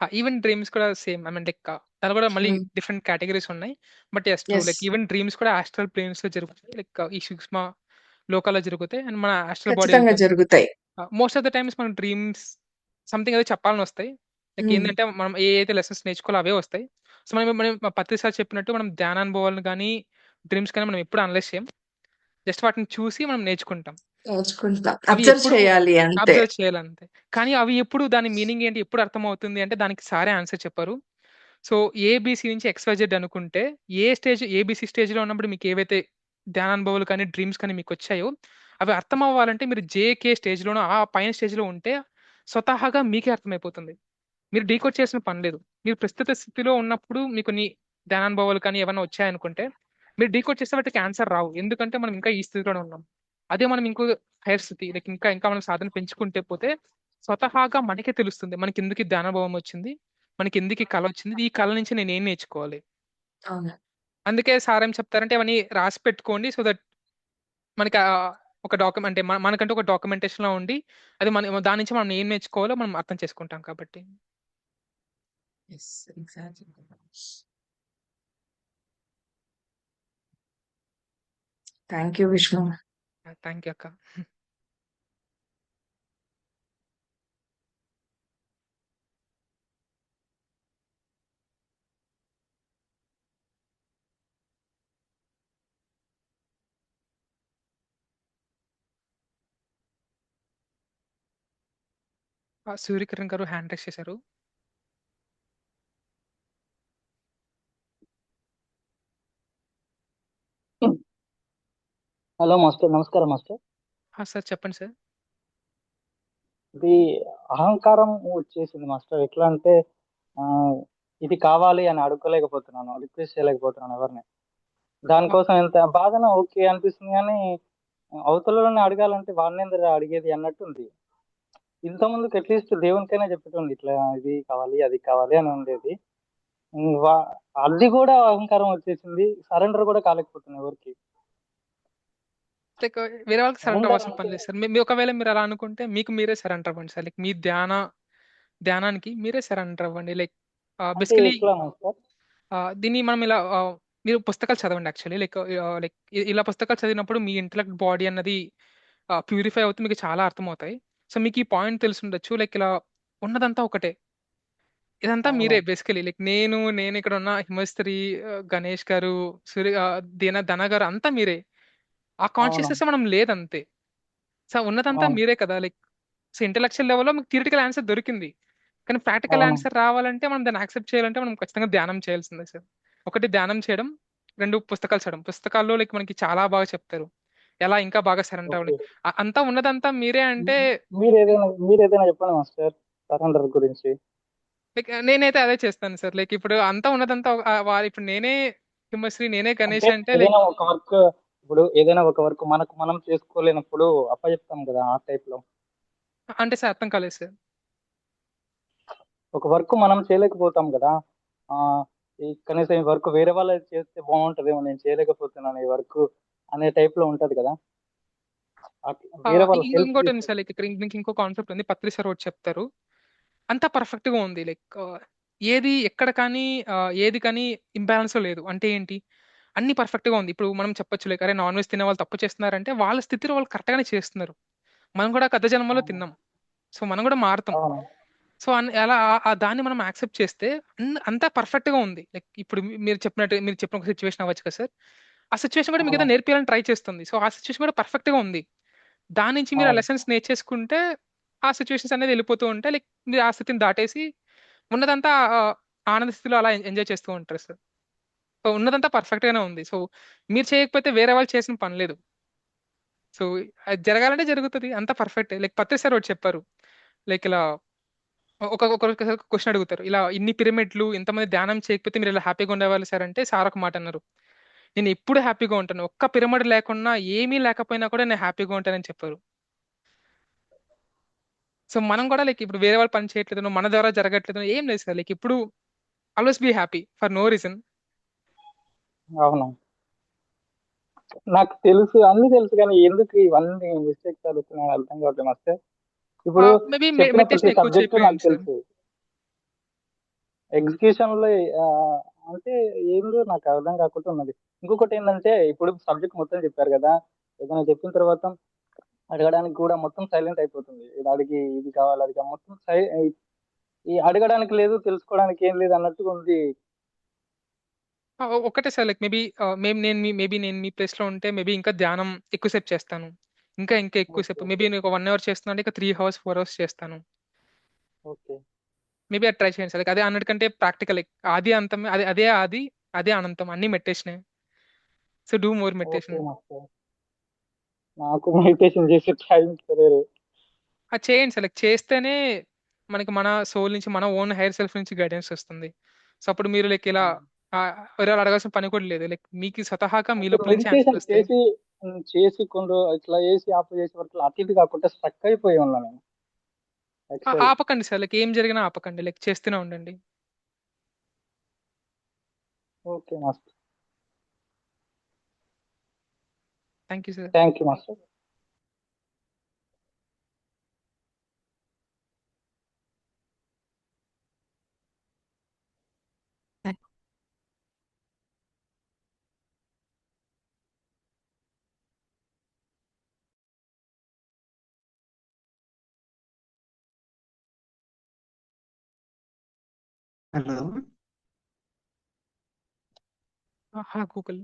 ఈవెన్ డ్రీమ్స్ కూడా సేమ్. ఐ మీన్ లైక్ దానిలో కూడా మళ్ళీ హ్మ్. డిఫరెంట్ కేటగిరీస్ ఉన్నాయి. But yes true. Yes. Like even dreams కూడా ఆస్ట్రల్ ప్లేన్స్‌లో జరుగుతాయి. లైక్ ఈ సూక్ష్మ లోకాల్లో జరుగుతాయి. అండ్ మన ఆస్ట్రల్ బాడీ ఖచ్చితంగా వెళ్తాం. జరుగుతాయి. మోస్ట్ ఆఫ్ ద టైమ్స్ మన డ్రీమ్స్ సంథింగ్ ఏదో చెప్పాలని వస్తాయి. లైక్ హ్మ్. ఏందంటే మనం ఏ అయితే లెసన్స్ నేర్చుకోవాలో అవే వస్తాయి. సో మనం మనం పత్రి సార్ చెప్పినట్టు మనం ధ్యానానుభవాలను గానీ, డ్రీమ్స్ కానీ మనం ఎప్పుడు అనలైజ్ చేయం. జస్ట్ వాటిని చూసి మనం నేర్చుకుంటాం. నేర్చుకుంటాం. అవి అబ్జర్వ్ ఎప్పుడు చేయాలి అంతే. అబ్జర్వ్ చేయాలంతే. కానీ అవి ఎప్పుడు దాని మీనింగ్ ఏంటి ఎప్పుడు అర్థమవుతుంది అంటే దానికి సారే ఆన్సర్ చెప్పారు. సో ఏబీసీ నుంచి ఎక్స్‌వైజెడ్ అనుకుంటే ఏబీసీ స్టేజ్‌లో ఉన్నప్పుడు మీకు ఏవైతే ధ్యానానుభవాలు కానీ, డ్రీమ్స్ కానీ మీకొచ్చాయో అవి అర్థం అవ్వాలంటే మీరు జేకే స్టేజ్‌లోనో ఆ పైన స్టేజ్‌లో ఉంటే స్వతహాగా మీకే అర్థమైపోతుంది. మీరు డీకోడ్ చేయాల్సిన పని లేదు. మీరు ప్రస్తుత స్థితిలో ఉన్నప్పుడు మీకు కొన్ని ధ్యానానుభవాలు కానీ ఏవన్నా వచ్చాయనుకుంటే మీరు డీకోడ్ చేస్తే వాటికి ఆన్సర్ రావు. ఎందుకంటే మనం ఇంకా ఈ స్థితిలోనే ఉన్నాం. అదే మనం ఇంకో హైయర్ స్థితి లైక్ ఇంకా మనం సాధన పెంచుకుంటే పోతే స్వతహాగా మనకే తెలుస్తుంది. మనకెందుకు ఈ ధ్యానానుభవం వచ్చింది? మనకెందుకు ఈ కల వచ్చింది? ఈ కల నుంచి నేనేం నేర్చుకోవాలి? అవును. అందుకే సార్ ఏం చెప్తారంటే అవన్నీ రాసి పెట్టుకోండి. సో దట్ మనకి ఒక అంటే మనకంటూ ఒక డాక్యుమెంటేషన్‌లా ఉండి అది దాని నుంచి మనం ఏం నేర్చుకోవాలో మనం అర్థం చేసుకుంటాం కాబట్టి. Yes. Exactly. Thank you Vishnu. Thank you అక్క. సూర్యకిరణ్ గారు హ్యాండ్ రైజ్ చేశారు. హలో మాస్టర్, నమస్కారం మాస్టర్. సార్ చెప్పండి సార్. ఇది అహంకారం వచ్చేసింది మాస్టర్. ఎట్లా అంటే ఇది కావాలి అని అడుక్కోలేకపోతున్నాను, రిక్వెస్ట్ చేయలేకపోతున్నాను ఎవరిని. దానికోసం ఎంత బాధన ఓకే అనిపిస్తుంది కానీ అవతలని అడగాలంటే వాడినేంద్ర అడిగేది అన్నట్టు ఉంది. ఇంత ముందుకు అట్లీస్ట్ దేవునికైనా చెప్పేటోండి ఇట్లా ఇది కావాలి అది కావాలి అని ఉండేది. అది కూడా అహంకారం వచ్చేసింది. సరెండర్ కూడా కాలేకపోతున్నాను ఎవరికి. లైక్ వేరే వాళ్ళకి సరెండర్ అహంకారం అవ్వాల్సిన పని అంటే లేదు సార్. ఒకవేళ మీరు అలా అనుకుంటే మీకు మీరే సరెండర్ అవ్వండి సార్. లైక్ మీ ధ్యానానికి మీరే సరెండర్ అవ్వండి. లైక్ అంటే బేసికలీ ఎట్లా మాస్టర్? దీన్ని మనం ఇలా మీరు పుస్తకాలు చదవండి యాక్చువల్లీ. లైక్ ఇలా పుస్తకాలు చదివినప్పుడు మీ ఇంటలెక్ట్ బాడీ అన్నది ప్యూరిఫై అవుతూ మీకు చాలా అర్థమవుతాయి. సో మీకు ఈ పాయింట్ తెలిసుండొచ్చు. లైక్ ఇలా ఉన్నదంతా ఒకటే. ఇదంతా అవును. మీరే బేసికలీ. లైక్ నేను ఇక్కడ ఉన్న హిమశ్రీ, గణేష్ గారు, ధన గారు అంతా మీరే. ఆ అవును. కాన్షియస్‌నెస్ మనం లేదంతే. సో ఉన్నదంతా అవును. మీరే కదా! లైక్ సో ఇంటలెక్చువల్ లెవెల్‌లో మీకు థియరిటికల్ ఆన్సర్ దొరికింది. కానీ ప్రాక్టికల్ అవును. ఆన్సర్ రావాలంటే మనం దాన్ని యాక్సెప్ట్ చేయాలంటే మనం ఖచ్చితంగా ధ్యానం చేయాల్సిందే సార్. ఒకటి ధ్యానం చేయడం, 2 పుస్తకాలు చదవడం. పుస్తకాల్లో లైక్ మనకి చాలా బాగా చెప్తారు. ఎలా ఇంకా బాగా సరెండర్ అవ్వాలి. ఓకే. అంతా ఉన్నదంతా మీరే అంటే మీరేదైనా చెప్పండి మాస్టర్ సరెండర్ గురించి. లైక్ నేనైతే అదే చేస్తాను సార్. లైక్ ఇప్పుడు అంతా ఉన్నదంతా ఇప్పుడు నేనే హిమశ్రీ, నేనే అంటే గణేష్ అంటే లైక్ ఏదైనా ఒక వర్క్ మనకు మనం చేసుకోలేనప్పుడు అప్పచెప్తాం కదా ఆ టైప్ లో. అంటే సార్ అర్థం కాలేదు సార్. ఒక వర్క్ మనం చేయలేకపోతాం కదా. ఆ కనీసం ఈ వర్క్ వేరే వాళ్ళు చేస్తే బాగుంటదేమో, నేను చేయలేకపోతున్నాను ఈ వర్క్ అనే టైప్ లో ఉంటది కదా. వేరే వాళ్ళ హెల్ప్ ఇంకోటి ఉంది సార్. తీసుకోవాలి. లైక్ ఇక్కడ ఇంకో కాన్సెప్ట్ ఉంది. పత్రి సార్ ఒకటి చెప్తారు. అంతా పర్ఫెక్ట్ గా ఉంది. లైక్ ఏది ఎక్కడ కానీ ఏది కానీ ఇంబ్యాలెన్స్ లేదు. అంటే ఏంటి, అన్ని పర్ఫెక్ట్ గా ఉంది. ఇప్పుడు మనం చెప్పొచ్చు లైక్, అరే నాన్ వెజ్ తినే వాళ్ళు తప్పు చేస్తున్నారంటే వాళ్ళ స్థితిలో వాళ్ళు కరెక్ట్ గానే చేస్తున్నారు. మనం కూడా గత జన్మలో అవును. తిన్నాం. సో మనం కూడా మారుతాం. అవును. సో అలా ఆ దాన్ని మనం యాక్సెప్ట్ చేస్తే అంతా పర్ఫెక్ట్ గా ఉంది. లైక్ ఇప్పుడు మీరు చెప్పిన ఒక సిచ్యువేషన్ అవ్వచ్చు కదా సార్. ఆ సిచ్యువేషన్ కూడా మీకు అవును. ఏదో నేర్పియాలని ట్రై చేస్తుంది. సో ఆ సిచ్యువేషన్ కూడా పర్ఫెక్ట్ గా ఉంది. దాని నుంచి మీరు ఆ అవును. లెసన్స్ నేర్చేసుకుంటే ఆ సిచ్యువేషన్స్ అనేది వెళ్ళిపోతూ ఉంటాయి. లైక్ మీరు ఆ స్థితిని దాటేసి ఉన్నదంతా ఆనంద స్థితిలో అలా ఎంజాయ్ చేస్తూ ఉంటారు సార్. సో ఉన్నదంతా పర్ఫెక్ట్ గానే ఉంది. సో మీరు చేయకపోతే వేరే వాళ్ళు చేసిన పని లేదు. సో అది జరగాలంటే జరుగుతుంది. అంతా పర్ఫెక్ట్. లైక్ పత్రి సార్ ఒకటి చెప్పారు. లైక్ ఇలా ఒక క్వశ్చన్ అడుగుతారు. ఇలా ఇన్ని పిరమిడ్లు ఇంతమంది ధ్యానం చేయకపోతే మీరు ఇలా హ్యాపీగా ఉండేవాళ్ళు సార్ అంటే, సార్ ఒక మాట అన్నారు. నేను ఎప్పుడు హ్యాపీగా ఉంటాను. ఒక్క పిరమిడ్ లేకున్నా ఏమీ లేకపోయినా కూడా నేను హ్యాపీగా ఉంటానని చెప్పారు. సో మనం కూడా లైక్ ఇప్పుడు వేరే వాళ్ళు పని చేయట్లేదు, మన ద్వారా జరగట్లేదు ఏం లేదు సార్. లైక్ ఇప్పుడు always be happy for no reason. అవును. నాకు తెలుసు, అన్ని తెలుసు, కానీ ఎందుకు ఇవన్నీ మిస్టేక్స్ అవుతున్నాయి అర్థం కావట్లేదు మాస్టర్. ఇప్పుడు మేబీ చెప్పిన ప్రతి మెడిటేషన్ ఎక్కువ సబ్జెక్టు నాకు చేయండి సార్. తెలుసు. ఎగ్జిక్యూషన్ లో ఆ, అంటే ఏందో నాకు అర్థం కాకుండా ఉన్నది. ఇంకొకటి ఏంటంటే, ఇప్పుడు సబ్జెక్ట్ మొత్తం చెప్పారు కదా, ఏదైనా చెప్పిన తర్వాత అడగడానికి కూడా మొత్తం సైలెంట్ అయిపోతుంది. ఇది అడిగి ఇది కావాలి అది కావాలి మొత్తం ఈ అడగడానికి లేదు, తెలుసుకోవడానికి ఏం లేదు అన్నట్టుగా ఉంది. ఒకటే సార్. లైక్ మేబీ నేను మీ ప్లేస్ లో ఉంటే మేబీ ఇంకా ధ్యానం ఎక్కువసేపు చేస్తాను. ఇంకా ఓకే. ఎక్కువసేపు మేబీ నేను ఒక 1 అవర్ చేస్తున్నా అంటే ఇంకా 3 అవర్స్ 4 అవర్స్ చేస్తాను. ఓకే. మేబీ అది ట్రై చేయండి సార్. అదే అన్నిటికంటే ప్రాక్టికల్. ఆది అంతం అదే ఆది, అదే అనంతం, అన్ని meditation. So do more okay meditation. Master. నాకు మెడిటేషన్ చేసే టైం తెలియదు. అది చేయండి సార్. లైక్ చేస్తేనే మనకి మన సోల్ నుంచి, మన ఓన్ హైయర్ సెల్ఫ్ నుంచి గైడెన్స్ వస్తుంది. సో అప్పుడు మీరు లైక్ ఇలా ఆ, వేరే వాళ్ళు అడగాల్సిన పని కూడా లేదు. లైక్ మీకు స్వతహాగా మీ ఇప్పుడు లోపల నుంచి ఆన్సర్ మెడిటేషన్ వస్తాయి. చేసి కొన్ని ఇట్లా చేసి ఆపు చేసే వరకు అటు ఇటు కాకుండా స్ట్రక్ అయిపోయి ఉన్నా నేను యాక్చువల్. ఆపకండి సార్. లైక్ ఏం జరిగినా ఆపకండి. లైక్ చేస్తూనే ఉండండి. Okay master. Thank you sir. Thank you master. Hello. Google.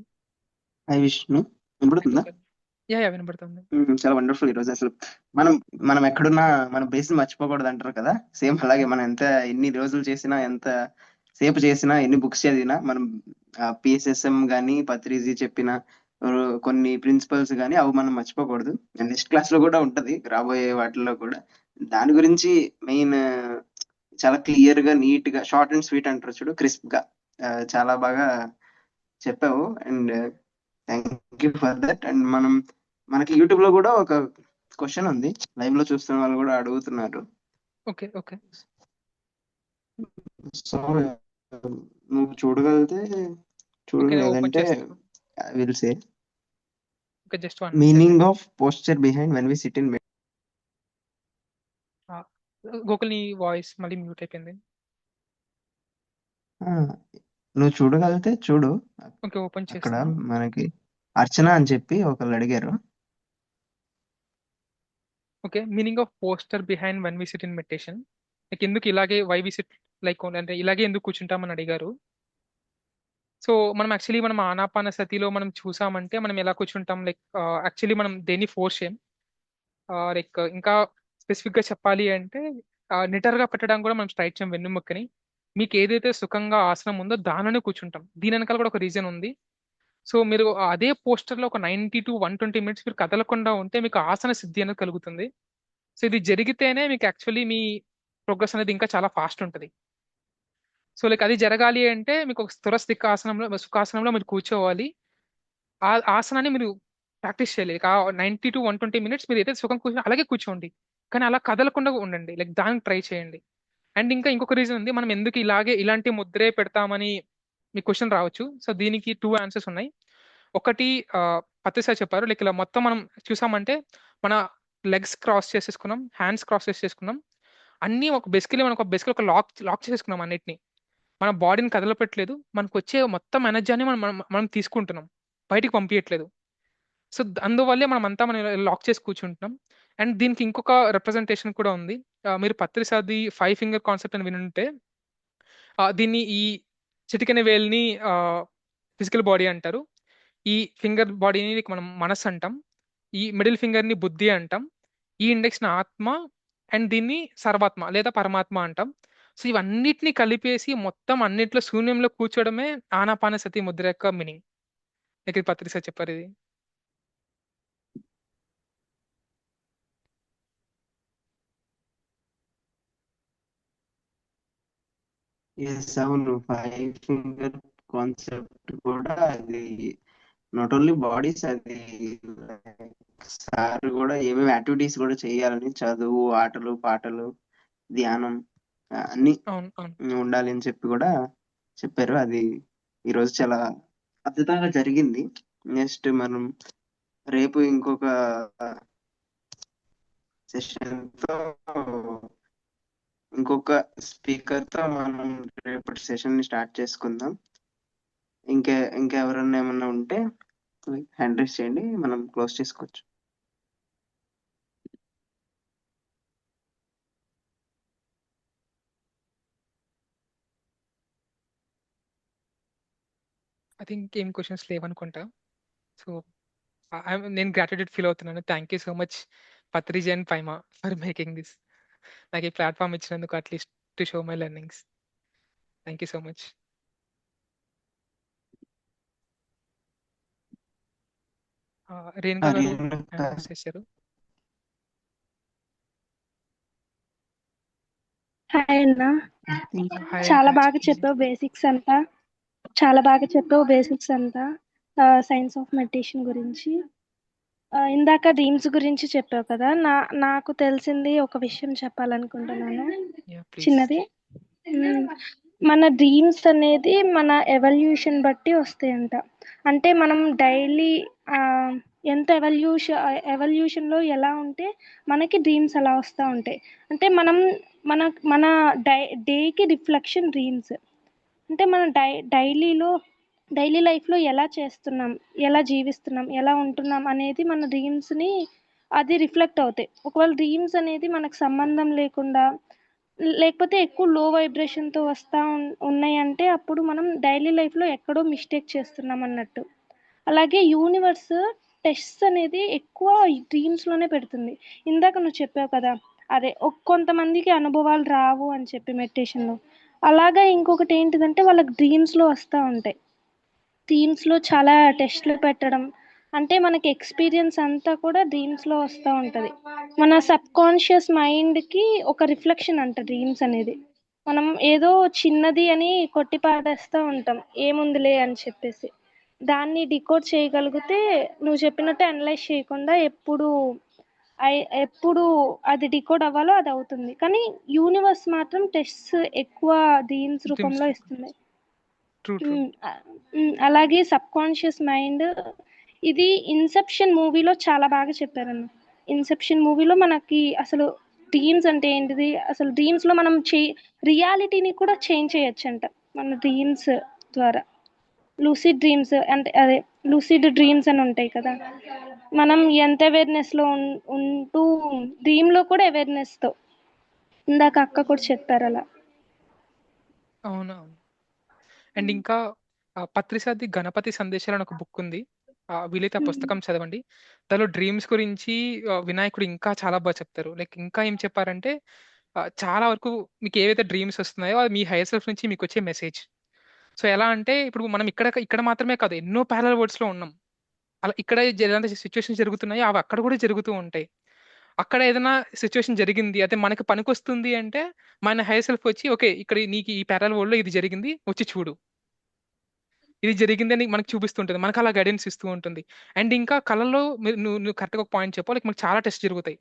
Hi Vishnu, thank you వినపడుతుందా? సార్. యా వినపడుతుంది. చాలా వండర్ఫుల్ ఈరోజు. అసలు మనం మనం ఎక్కడున్నా మన బేస్ మర్చిపోకూడదు అంటారు కదా. సేమ్ అలాగే మనం ఎన్ని రోజులు చేసినా, ఎంత సేపు చేసినా, ఎన్ని బుక్స్ చదివినా, మనం పిఎస్ఎస్ఎం కానీ పత్రిజీ చెప్పిన కొన్ని ప్రిన్సిపల్స్ కానీ అవి మనం మర్చిపోకూడదు. నెక్స్ట్ క్లాస్ లో కూడా ఉంటది, రాబోయే వాటిల్లో కూడా. దాని గురించి మెయిన్ చాలా క్లియర్ గా, నీట్ గా, షార్ట్ అండ్ స్వీట్ అంటారు చూడు, క్రిస్ప్ గా చాలా బాగా చెప్పావు. And thank you for that. And మనకి యూట్యూబ్ లో కూడా ఒక క్వశ్చన్ ఉంది, లైవ్ లో చూస్తున్న వాళ్ళు కూడా అడుగుతున్నారు. ఓకే ఓకే సో నువ్వు చూడగలిగితే చూడు, ఓకే. ఓపెన్ లేదంటే చేస్తాను. Will say okay, just 1 meaning second. Of posture behind when we sit in. Google నీ వాయిస్ మళ్ళీ మ్యూట్ అయిపోయింది. నువ్వు చూడగలిగితే చూడు. ఓకే, ఓపెన్ అక్కడ చేస్తున్నా. మనకి అర్చన అని చెప్పి ఒకళ్ళు అడిగారు. Okay, meaning of posture behind when we sit in meditation. Like ఎందుకు ఇలాగే వై వి సిట్, లైక్ అంటే ఇలాగే ఎందుకు కూర్చుంటామని అడిగారు. సో మనం యాక్చువల్లీ మనం ఆనాపాన సతిలో మనం చూసామంటే మనం ఎలా కూర్చుంటాం. లైక్ యాక్చువల్లీ మనం దేన్ని ఫోర్స్ చేయం. లైక్ ఇంకా స్పెసిఫిక్ గా చెప్పాలి అంటే నిటర్గా పెట్టడానికి కూడా మనం స్ట్రైట్ చేయం వెన్నుముక్కని. మీకు ఏదైతే సుఖంగా ఆసనం ఉందో దానిలోనే కూర్చుంటాం. దీని వెనకాల కూడా ఒక రీజన్ ఉంది. సో మీరు అదే పోస్టర్ లో ఒక 90 to 120 minutes మీరు కదలకుండా ఉంటే మీకు ఆసన సిద్ధి అనేది కలుగుతుంది. సో ఇది జరిగితేనే మీకు యాక్చువల్లీ మీ ప్రోగ్రెస్ అనేది ఇంకా చాలా ఫాస్ట్ ఉంటుంది. సో లైక్ అది జరగాలి అంటే మీకు ఒక స్థిర ఆసనంలో సుఖాసనంలో మీరు కూర్చోవాలి. ఆ ఆసనాన్ని మీరు ప్రాక్టీస్ చేయాలి. ఆ 90 to 120 minutes మీరు ఏదైతే సుఖం కూర్చొని అలాగే కూర్చోండి, కానీ అలా కదలకుండా ఉండండి. లైక్ దానికి ట్రై చేయండి. అండ్ ఇంకా ఇంకొక రీజన్ ఉంది, మనం ఎందుకు ఇలాంటి ముద్రే పెడతామని మీ క్వశ్చన్ రావచ్చు. సో దీనికి 2 ఆన్సర్స్ ఉన్నాయి. ఒకటి, పత్రి సార్ చెప్పారు, లైక్ ఇలా మొత్తం మనం చూసామంటే మన లెగ్స్ క్రాస్ చేసేసుకున్నాం, హ్యాండ్స్ క్రాస్ చేసేసుకున్నాం, అన్నీ ఒక బేసికలీ మనం బేసికలీ ఒక లాక్ లాక్ చేసేసుకున్నాం అన్నిటిని. మన బాడీని కదలపెట్టలేదు, మనకు వచ్చే మొత్తం ఎనర్జీని మనం మనం మనం తీసుకుంటున్నాం, బయటికి పంపించట్లేదు. సో అందువల్లే మనం లాక్ చేసి కూర్చుంటున్నాం. అండ్ దీనికి ఇంకొక రిప్రజెంటేషన్ కూడా ఉంది. మీరు పత్రి సార్ది 5 ఫింగర్ కాన్సెప్ట్ అని వినుంటే, దీన్ని ఈ చిటికెన వేల్ని ఫిజికల్ బాడీ అంటారు. ఈ ఫింగర్ బాడీని మనం మనస్సు అంటాం. ఈ మిడిల్ ఫింగర్ ని బుద్ధి అంటాం. ఈ ఇండెక్స్ ని ఆత్మ, అండ్ దీన్ని సర్వాత్మ లేదా పరమాత్మ అంటాం. సో ఇవన్నిటిని కలిపేసి మొత్తం అన్నిట్లో శూన్యంలో కూర్చోవడమే ఆనాపానసతి ముద్ర యొక్క మీనింగ్. ఇది పత్రి సార్ చెప్పారు ఇది. ఎస్, అవును. 5 ఫింగర్ కాన్సెప్ట్ కూడా అది నాట్ ఓన్లీ బాడీస్, అది సార్ కూడా ఏమేమి యాక్టివిటీస్ కూడా చేయాలని, చదువు, ఆటలు, పాటలు, ధ్యానం అన్ని అవును అవును. ఉండాలి అని చెప్పి కూడా చెప్పారు. అది ఈరోజు చాలా అద్భుతంగా జరిగింది. నెక్స్ట్ మనం రేపు ఇంకొక సెషన్ తో, ఇంకొక స్పీకర్ తో మనం రేపటి సెషన్ ని స్టార్ట్ చేసుకుందాం. ఇంకెవరన్నా ఏమన్నా ఉంటే హ్యాండ్ రైస్ చేయండి, మనం క్లోజ్ చేసుకోవచ్చు. ఐ థింక్ ఏం క్వశ్చన్స్ లేవనుకుంటా. సో నేను గ్రాటిట్యూడ్ ఫీల్ అవుతున్నాను. Thank you so much Patriji and పైమా for making this. నాకు ఈ ప్లాట్ఫామ్ ఇచ్చినందుకు, at least to show my learnings. Thank you so much. Renuka గారు హ్యాండ్ రైస్ చేశారు. హాయ్ అన్న, హాయ్ చాలా రేణుకా. బాగా చెప్పావు బేసిక్స్ అంతా. సైన్స్ ఆఫ్ మెడిటేషన్ గురించి. ఇందాక డ్రీమ్స్ గురించి చెప్పావు కదా, నాకు తెలిసింది ఒక విషయం చెప్పాలనుకుంటున్నాను, యా ప్లీజ్. చిన్నది. మ్, మన డ్రీమ్స్ అనేది మన ఎవల్యూషన్ బట్టి వస్తాయంట. అంటే మనం డైలీ ఎంత ఎవల్యూషన్లో ఎలా ఉంటే మనకి డ్రీమ్స్ అలా వస్తూ ఉంటాయి. అంటే మన మన డేకి రిఫ్లెక్షన్ డ్రీమ్స్. అంటే మనం డైలీ లైఫ్లో ఎలా చేస్తున్నాం, ఎలా జీవిస్తున్నాం, ఎలా ఉంటున్నాం అనేది మన డ్రీమ్స్ని అది రిఫ్లెక్ట్ అవుతాయి. ఒకవేళ డ్రీమ్స్ అనేది మనకు సంబంధం లేకుండా, లేకపోతే ఎక్కువ లో వైబ్రేషన్తో ఉన్నాయంటే అప్పుడు మనం డైలీ లైఫ్లో ఎక్కడో మిస్టేక్ చేస్తున్నాం అన్నట్టు. అలాగే యూనివర్స్ టెస్ట్స్ అనేది ఎక్కువ డ్రీమ్స్లోనే పెడుతుంది. ఇందాక నువ్వు చెప్పావు కదా, అదే కొంతమందికి అనుభవాలు రావు అని చెప్పి మెడిటేషన్లో. అలాగా ఇంకొకటి ఏంటిదంటే వాళ్ళకి డ్రీమ్స్లో వస్తూ ఉంటాయి. డ్రీమ్స్లో చాలా టెస్ట్లు పెట్టడం, అంటే మనకి ఎక్స్పీరియన్స్ అంతా కూడా డ్రీమ్స్లో వస్తూ ఉంటుంది. మన సబ్ కాన్షియస్ మైండ్కి ఒక రిఫ్లెక్షన్ అంట డ్రీమ్స్ అనేది. మనం ఏదో చిన్నది అని కొట్టి పాడేస్తూ ఉంటాం, ఏముందిలే అని చెప్పేసి. దాన్ని డికోడ్ చేయగలిగితే నువ్వు చెప్పినట్టు అనలైజ్ చేయకుండా ఎప్పుడు అది డికోడ్ అవ్వాలో అది అవుతుంది. కానీ యూనివర్స్ మాత్రం టెస్ట్స్ ఎక్కువ డ్రీమ్స్ రూపంలో ఇస్తుంది. True true. అలాగే సబ్ కాన్షియస్ మైండ్, ఇది ఇన్సెప్షన్ మూవీలో చాలా బాగా చెప్పారన్న. ఇన్సెప్షన్ మూవీలో మనకి అసలు డ్రీమ్స్ అంటే ఏంటిది, అసలు డ్రీమ్స్లో మనం రియాలిటీని కూడా చేంజ్ చేయొచ్చంట మన డ్రీమ్స్ ద్వారా. లూసిడ్ డ్రీమ్స్ అంటే అదే లూసిడ్ డ్రీమ్స్ అని ఉంటాయి కదా, మనం ఎంత అవేర్నెస్లో ఉంటూ డ్రీమ్లో కూడా అవేర్నెస్తో. ఇందాక అక్క కూడా చెప్పారు అలా. అవును అవును. అండ్ ఇంకా పత్రిసాది గణపతి సందేశాలు అని ఒక బుక్ ఉంది. వీలైతే ఆ పుస్తకం చదవండి. దానిలో డ్రీమ్స్ గురించి వినాయకుడు ఇంకా చాలా బాగా చెప్తారు. లైక్ ఇంకా ఏం చెప్పారంటే, చాలా వరకు మీకు ఏవైతే డ్రీమ్స్ వస్తున్నాయో అది మీ హైయర్ సెల్ఫ్ నుంచి మీకు వచ్చే మెసేజ్. సో ఎలా అంటే ఇప్పుడు మనం ఇక్కడ ఇక్కడ మాత్రమే కాదు, ఎన్నో ప్యారలల్ వరల్డ్స్ లో ఉన్నాం. అలా ఇక్కడ ఎలాంటి సిచ్యువేషన్స్ జరుగుతున్నాయో అవి అక్కడ కూడా జరుగుతూ ఉంటాయి. అక్కడ ఏదైనా సిచ్యువేషన్ జరిగింది అయితే మనకి పనికొస్తుంది అంటే మన హైయర్ సెల్ఫ్ వచ్చి ఓకే ఇక్కడ నీకు ఈ ప్యారల్ వరల్డ్ లో ఇది జరిగింది వచ్చి చూడు, ఇది జరిగిందని మనకు చూపిస్తుంటుంది, మనకు అలా గైడెన్స్ ఇస్తూ ఉంటుంది. అండ్ ఇంకా కళలో నువ్వు కరెక్ట్గా ఒక పాయింట్ చెప్పాలి, మనకి చాలా టెస్ట్ జరుగుతాయి,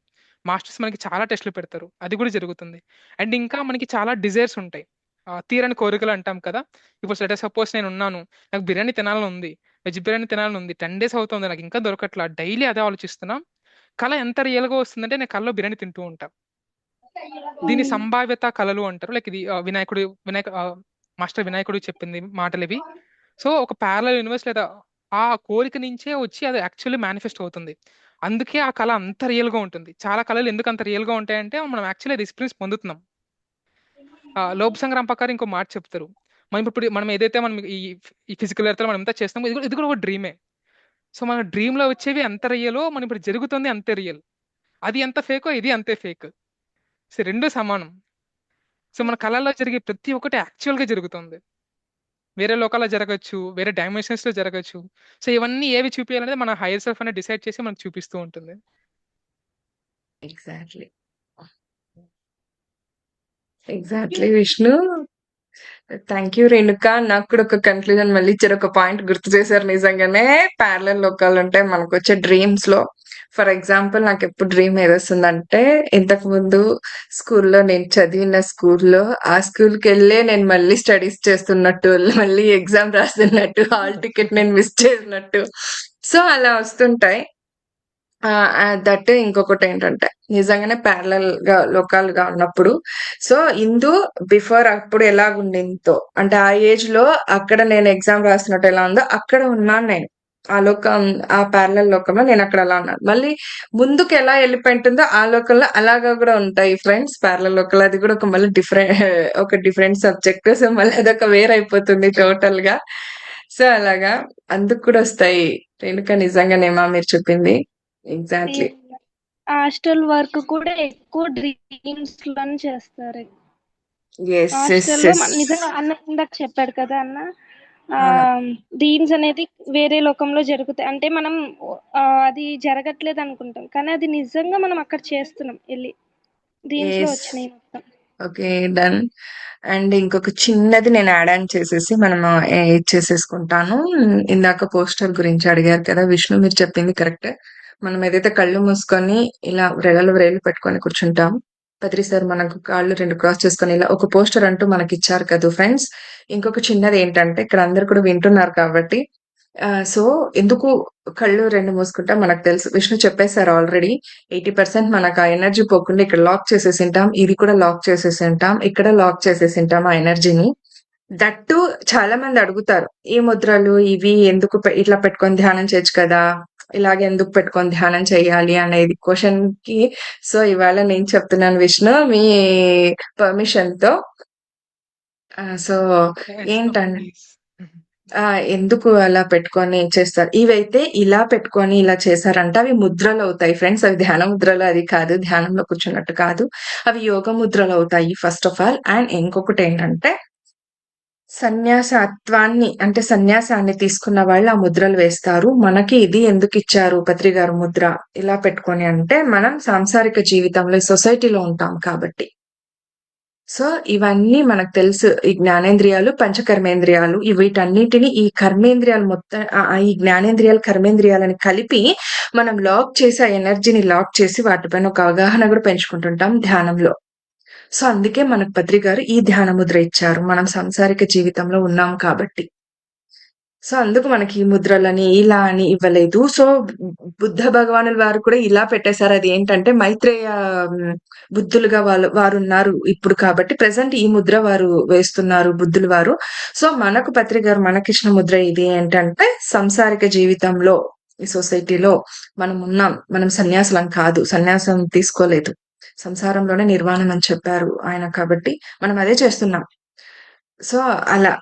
మాస్టర్స్ మనకి చాలా టెస్ట్లు పెడతారు, అది కూడా జరుగుతుంది. అండ్ ఇంకా మనకి చాలా డిజైర్స్ ఉంటాయి, తీరని కోరికలు అంటాం కదా. ఇప్పుడు సపోజ్ నేను ఉన్నాను, నాకు బిర్యానీ తినాలని ఉంది, వెజ్ బిర్యానీ తినాలని ఉంది, 10 days అవుతుంది, నాకు ఇంకా దొరకట్లా, డైలీ అదే ఆలోచిస్తున్నా. కళ ఎంత రియల్గా వస్తుందంటే నేను కళలో బిర్యానీ తింటూ ఉంటా. దీని సంభావ్యత కళలు అంటారు. లైక్ ఇది మాస్టర్ వినాయకుడు చెప్పింది మాటలు ఇవి. సో ఒక ప్యారలల్ యూనివర్స్ లేదా ఆ కోరిక నుంచే వచ్చి అది యాక్చువల్లీ మేనిఫెస్ట్ అవుతుంది. అందుకే ఆ కళ అంత రియల్ గా ఉంటుంది. చాలా కళలు ఎందుకు అంత రియల్ గా ఉంటాయంటే మనం యాక్చువల్లీ అది ఎక్స్పీరియన్స్ పొందుతున్నాం. లోప్ సంగ్రామ్ ప్రకారం ఇంకో మాట చెప్తారు, మనం ఏదైతే మనం ఈ ఫిజికల్ ఎర్త్ లో మనం ఎంత చేస్తామో ఇది కూడా ఒక డ్రీమే. సో మన డ్రీమ్ లో వచ్చేవి ఎంత రియలో మనం ఇప్పుడు జరుగుతుంది అంతే రియల్, అది ఎంత ఫేకో ఇది అంతే ఫేక్. సో రెండు సమానం. సో మన కళల్లో జరిగే ప్రతి ఒక్కటి యాక్చువల్ గా జరుగుతుంది, వేరే లోకాల్లో జరగచ్చు, వేరే డైమెన్షన్స్ లో జరగచ్చు. సో ఇవన్నీ ఏవి చూపించాలనేది మన హైయర్ సెల్ఫ్ అనేది డిసైడ్ చేసి మనకు చూపిస్తూ ఉంటుంది. Exactly exactly Vishnu. Thank you Renuka. నాకు కూడా ఒక కన్క్లూజన్ మళ్ళీ ఇచ్చారు, ఒక పాయింట్ గుర్తు చేశారు. నిజంగానే ప్యారలల్ లోకాలు ఉంటాయి మనకు వచ్చే డ్రీమ్స్ లో. ఫర్ ఎగ్జాంపుల్ నాకు ఎప్పుడు డ్రీమ్ ఏదొస్తుందంటే, ఇంతకు ముందు స్కూల్లో నేను చదివిన స్కూల్లో ఆ స్కూల్కి వెళ్ళే నేను మళ్ళీ స్టడీస్ చేస్తున్నట్టు, మళ్ళీ ఎగ్జామ్ రాస్తున్నట్టు, హాల్ టికెట్ నేను మిస్ చేసినట్టు. సో అలా వస్తుంటాయి. దట్ ఇంకొకటి ఏంటంటే నిజంగానే ప్యారలల్ గా లోకాలుగా ఉన్నప్పుడు, సో ఇందు బిఫోర్ అప్పుడు ఎలాగుండిందో అంటే ఆ ఏజ్ లో అక్కడ నేను ఎగ్జామ్ రాస్తున్నట్టు ఎలా ఉందో అక్కడ ఉన్నాను నేను. ఆ లోకం, ఆ ప్యారలల్ లోకంలో నేను అక్కడ అలా ఉన్నాను. మళ్ళీ ముందుకు ఎలా వెళ్ళిపోయింటుందో ఆ లోకంలో అలాగా కూడా ఉంటాయి ఫ్రెండ్స్ ప్యారలల్ లోకాలు. అది కూడా ఒక మళ్ళీ డిఫరెంట్ సబ్జెక్ట్. సో మళ్ళీ అదొక వేరైపోతుంది టోటల్ గా. సో అలాగా అందుకు కూడా వస్తాయి. రేణుక నిజంగానేమా మీరు చెప్పింది ఎగ్జాక్ట్లీ. హాస్టల్ వర్క్ కూడా ఎక్కువ డ్రీమ్స్ లోనే చేస్తారు. ఎస్ ఎస్ హాస్టల్లో ఎస్ నిజంగా అన్న ఇందాక చెప్పాడు కదా అన్న, అవును. డ్రీమ్స్ అనేది వేరే లోకంలో జరుగుతాయి. అంటే మనం అది జరగట్లేదు అనుకుంటాం, కానీ అది నిజంగా మనం అక్కడ చేస్తున్నాం వెళ్ళి. డ్రీమ్స్ లో ఎస్ వచ్చినాయి మొత్తం. Okay done. అండ్ ఇంకొక చిన్నది నేను యాడ్ ఆన్ చేసేసి మనము ఇచ్చేసేసుకుంటాను. ఇందాక పోస్టర్ గురించి అడిగారు కదా విష్ణు, మీరు చెప్పింది కరెక్ట్. మనం ఏదైతే కళ్ళు మూసుకొని ఇలా వ్రేళ్ళు పెట్టుకొని కూర్చుంటాం, పత్రి సార్ మనకు కాళ్ళు 2 క్రాస్ చేసుకొని ఇలా ఒక పోస్టర్ అంటూ మనకి ఇచ్చారు కదా ఫ్రెండ్స్. ఇంకొక చిన్నది ఏంటంటే ఇక్కడ అందరు కూడా వింటున్నారు కాబట్టి, సో ఎందుకు కళ్ళు 2 మూసుకుంటాం మనకు తెలుసు, విష్ణు చెప్పేశారు ఆల్రెడీ. 80% మనకు ఆ ఎనర్జీ పోకుండా ఇక్కడ లాక్ చేసేసి ఉంటాం, ఇది కూడా లాక్ చేసేసి ఉంటాం, ఇక్కడ లాక్ చేసేసి ఉంటాం ఆ ఎనర్జీని. దట్టు చాలా మంది అడుగుతారు, ఈ ముద్రలు ఇవి ఎందుకు ఇట్లా పెట్టుకొని ధ్యానం చేయొచ్చు కదా, ఇలాగే ఎందుకు పెట్టుకొని ధ్యానం చేయాలి అనేది క్వశ్చన్ కి. సో ఇవాళ నేను చెప్తున్నాను విష్ణు మీ పర్మిషన్ తో. సో ఏంటంటే ఎందుకు అలా పెట్టుకొని చేస్తారు, ఇవైతే ఇలా పెట్టుకొని ఇలా చేశారంట, అవి ముద్రలు అవుతాయి ఫ్రెండ్స్. అవి ధ్యాన ముద్రలు అది కాదు, ధ్యానంలో కూర్చున్నట్టు కాదు, అవి యోగ ముద్రలు అవుతాయి ఫస్ట్ ఆఫ్ ఆల్. అండ్ ఇంకొకటి ఏంటంటే సన్యాసత్వాన్ని అంటే సన్యాసాన్ని తీసుకున్న వాళ్ళు ఆ ముద్రలు వేస్తారు. మనకి ఇది ఎందుకు ఇచ్చారు పత్రి గారు ముద్ర ఇలా పెట్టుకొని అంటే, మనం సాంసారిక జీవితంలో సొసైటీలో ఉంటాం కాబట్టి. సో ఇవన్నీ మనకు తెలుసు, ఈ జ్ఞానేంద్రియాలు పంచకర్మేంద్రియాలు వీటన్నిటిని ఈ కర్మేంద్రియాలు మొత్తం ఈ జ్ఞానేంద్రియాలు కర్మేంద్రియాలని కలిపి మనం లాక్ చేసి ఆ ఎనర్జీని లాక్ చేసి వాటిపైన ఒక అవగాహన కూడా పెంచుకుంటుంటాం ధ్యానంలో. సో అందుకే మనకు పత్రి గారు ఈ ధ్యాన ముద్ర ఇచ్చారు, మనం సంసారిక జీవితంలో ఉన్నాం కాబట్టి. సో అందుకు మనకి ఈ ముద్రలని ఇలా అని ఇవ్వలేదు. సో బుద్ధ భగవానుల వారు కూడా ఇలా పెట్టేశారు. అది ఏంటంటే మైత్రేయ బుద్ధులుగా వారు ఉన్నారు ఇప్పుడు కాబట్టి ప్రెసెంట్ ఈ ముద్ర వారు వేస్తున్నారు బుద్ధులు వారు. సో మనకు పత్రి గారు మనకిచ్చిన ముద్ర ఇది ఏంటంటే, సంసారిక జీవితంలో ఈ సొసైటీలో మనం ఉన్నాం, మనం సన్యాసులం కాదు, సన్యాసం తీసుకోలేదు, సంసారంలోనే నిర్వాణం అని చెప్పారు ఆయన కాబట్టి మనం అదే చేస్తున్నాం. సో అలా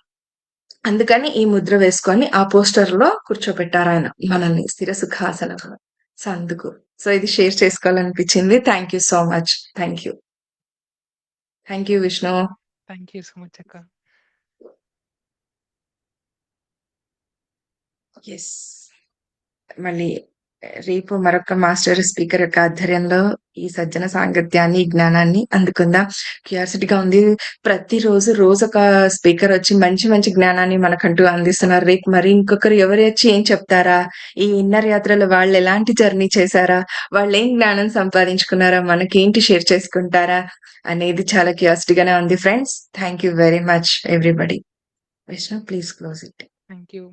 అందుకని ఈ ముద్ర వేసుకొని ఆ పోస్టర్ లో కూర్చోబెట్టారు ఆయన మనల్ని స్థిర సుఖాసనంలో. సో అందుకు సో ఇది షేర్ చేసుకోవాలనిపించింది. Thank you so much. Thank you Vishnu. Thank you so much అక్క. ఎస్ మళ్ళీ రేపు మరొక మాస్టర్ స్పీకర్ యొక్క ఆధ్వర్యంలో ఈ సజ్జన సాంగత్యాన్ని, ఈ జ్ఞానాన్ని అందుకుందాం. క్యూరియాసిటీగా ఉంది. ప్రతిరోజు రోజొక స్పీకర్ వచ్చి మంచి మంచి జ్ఞానాన్ని మనకంటూ అందిస్తున్నారు. రేపు మరి ఇంకొకరు ఎవరు వచ్చి ఏం చెప్తారా? ఈ ఇన్నర్ యాత్రలో వాళ్ళు ఎలాంటి జర్నీ చేశారా? వాళ్ళు ఏం జ్ఞానం సంపాదించుకున్నారా? మనకేంటి షేర్ చేసుకుంటారా? అనేది చాలా క్యూరియాసిటీగానే ఉంది friends. Thank you very much everybody. Vishnu please close it. Thank you.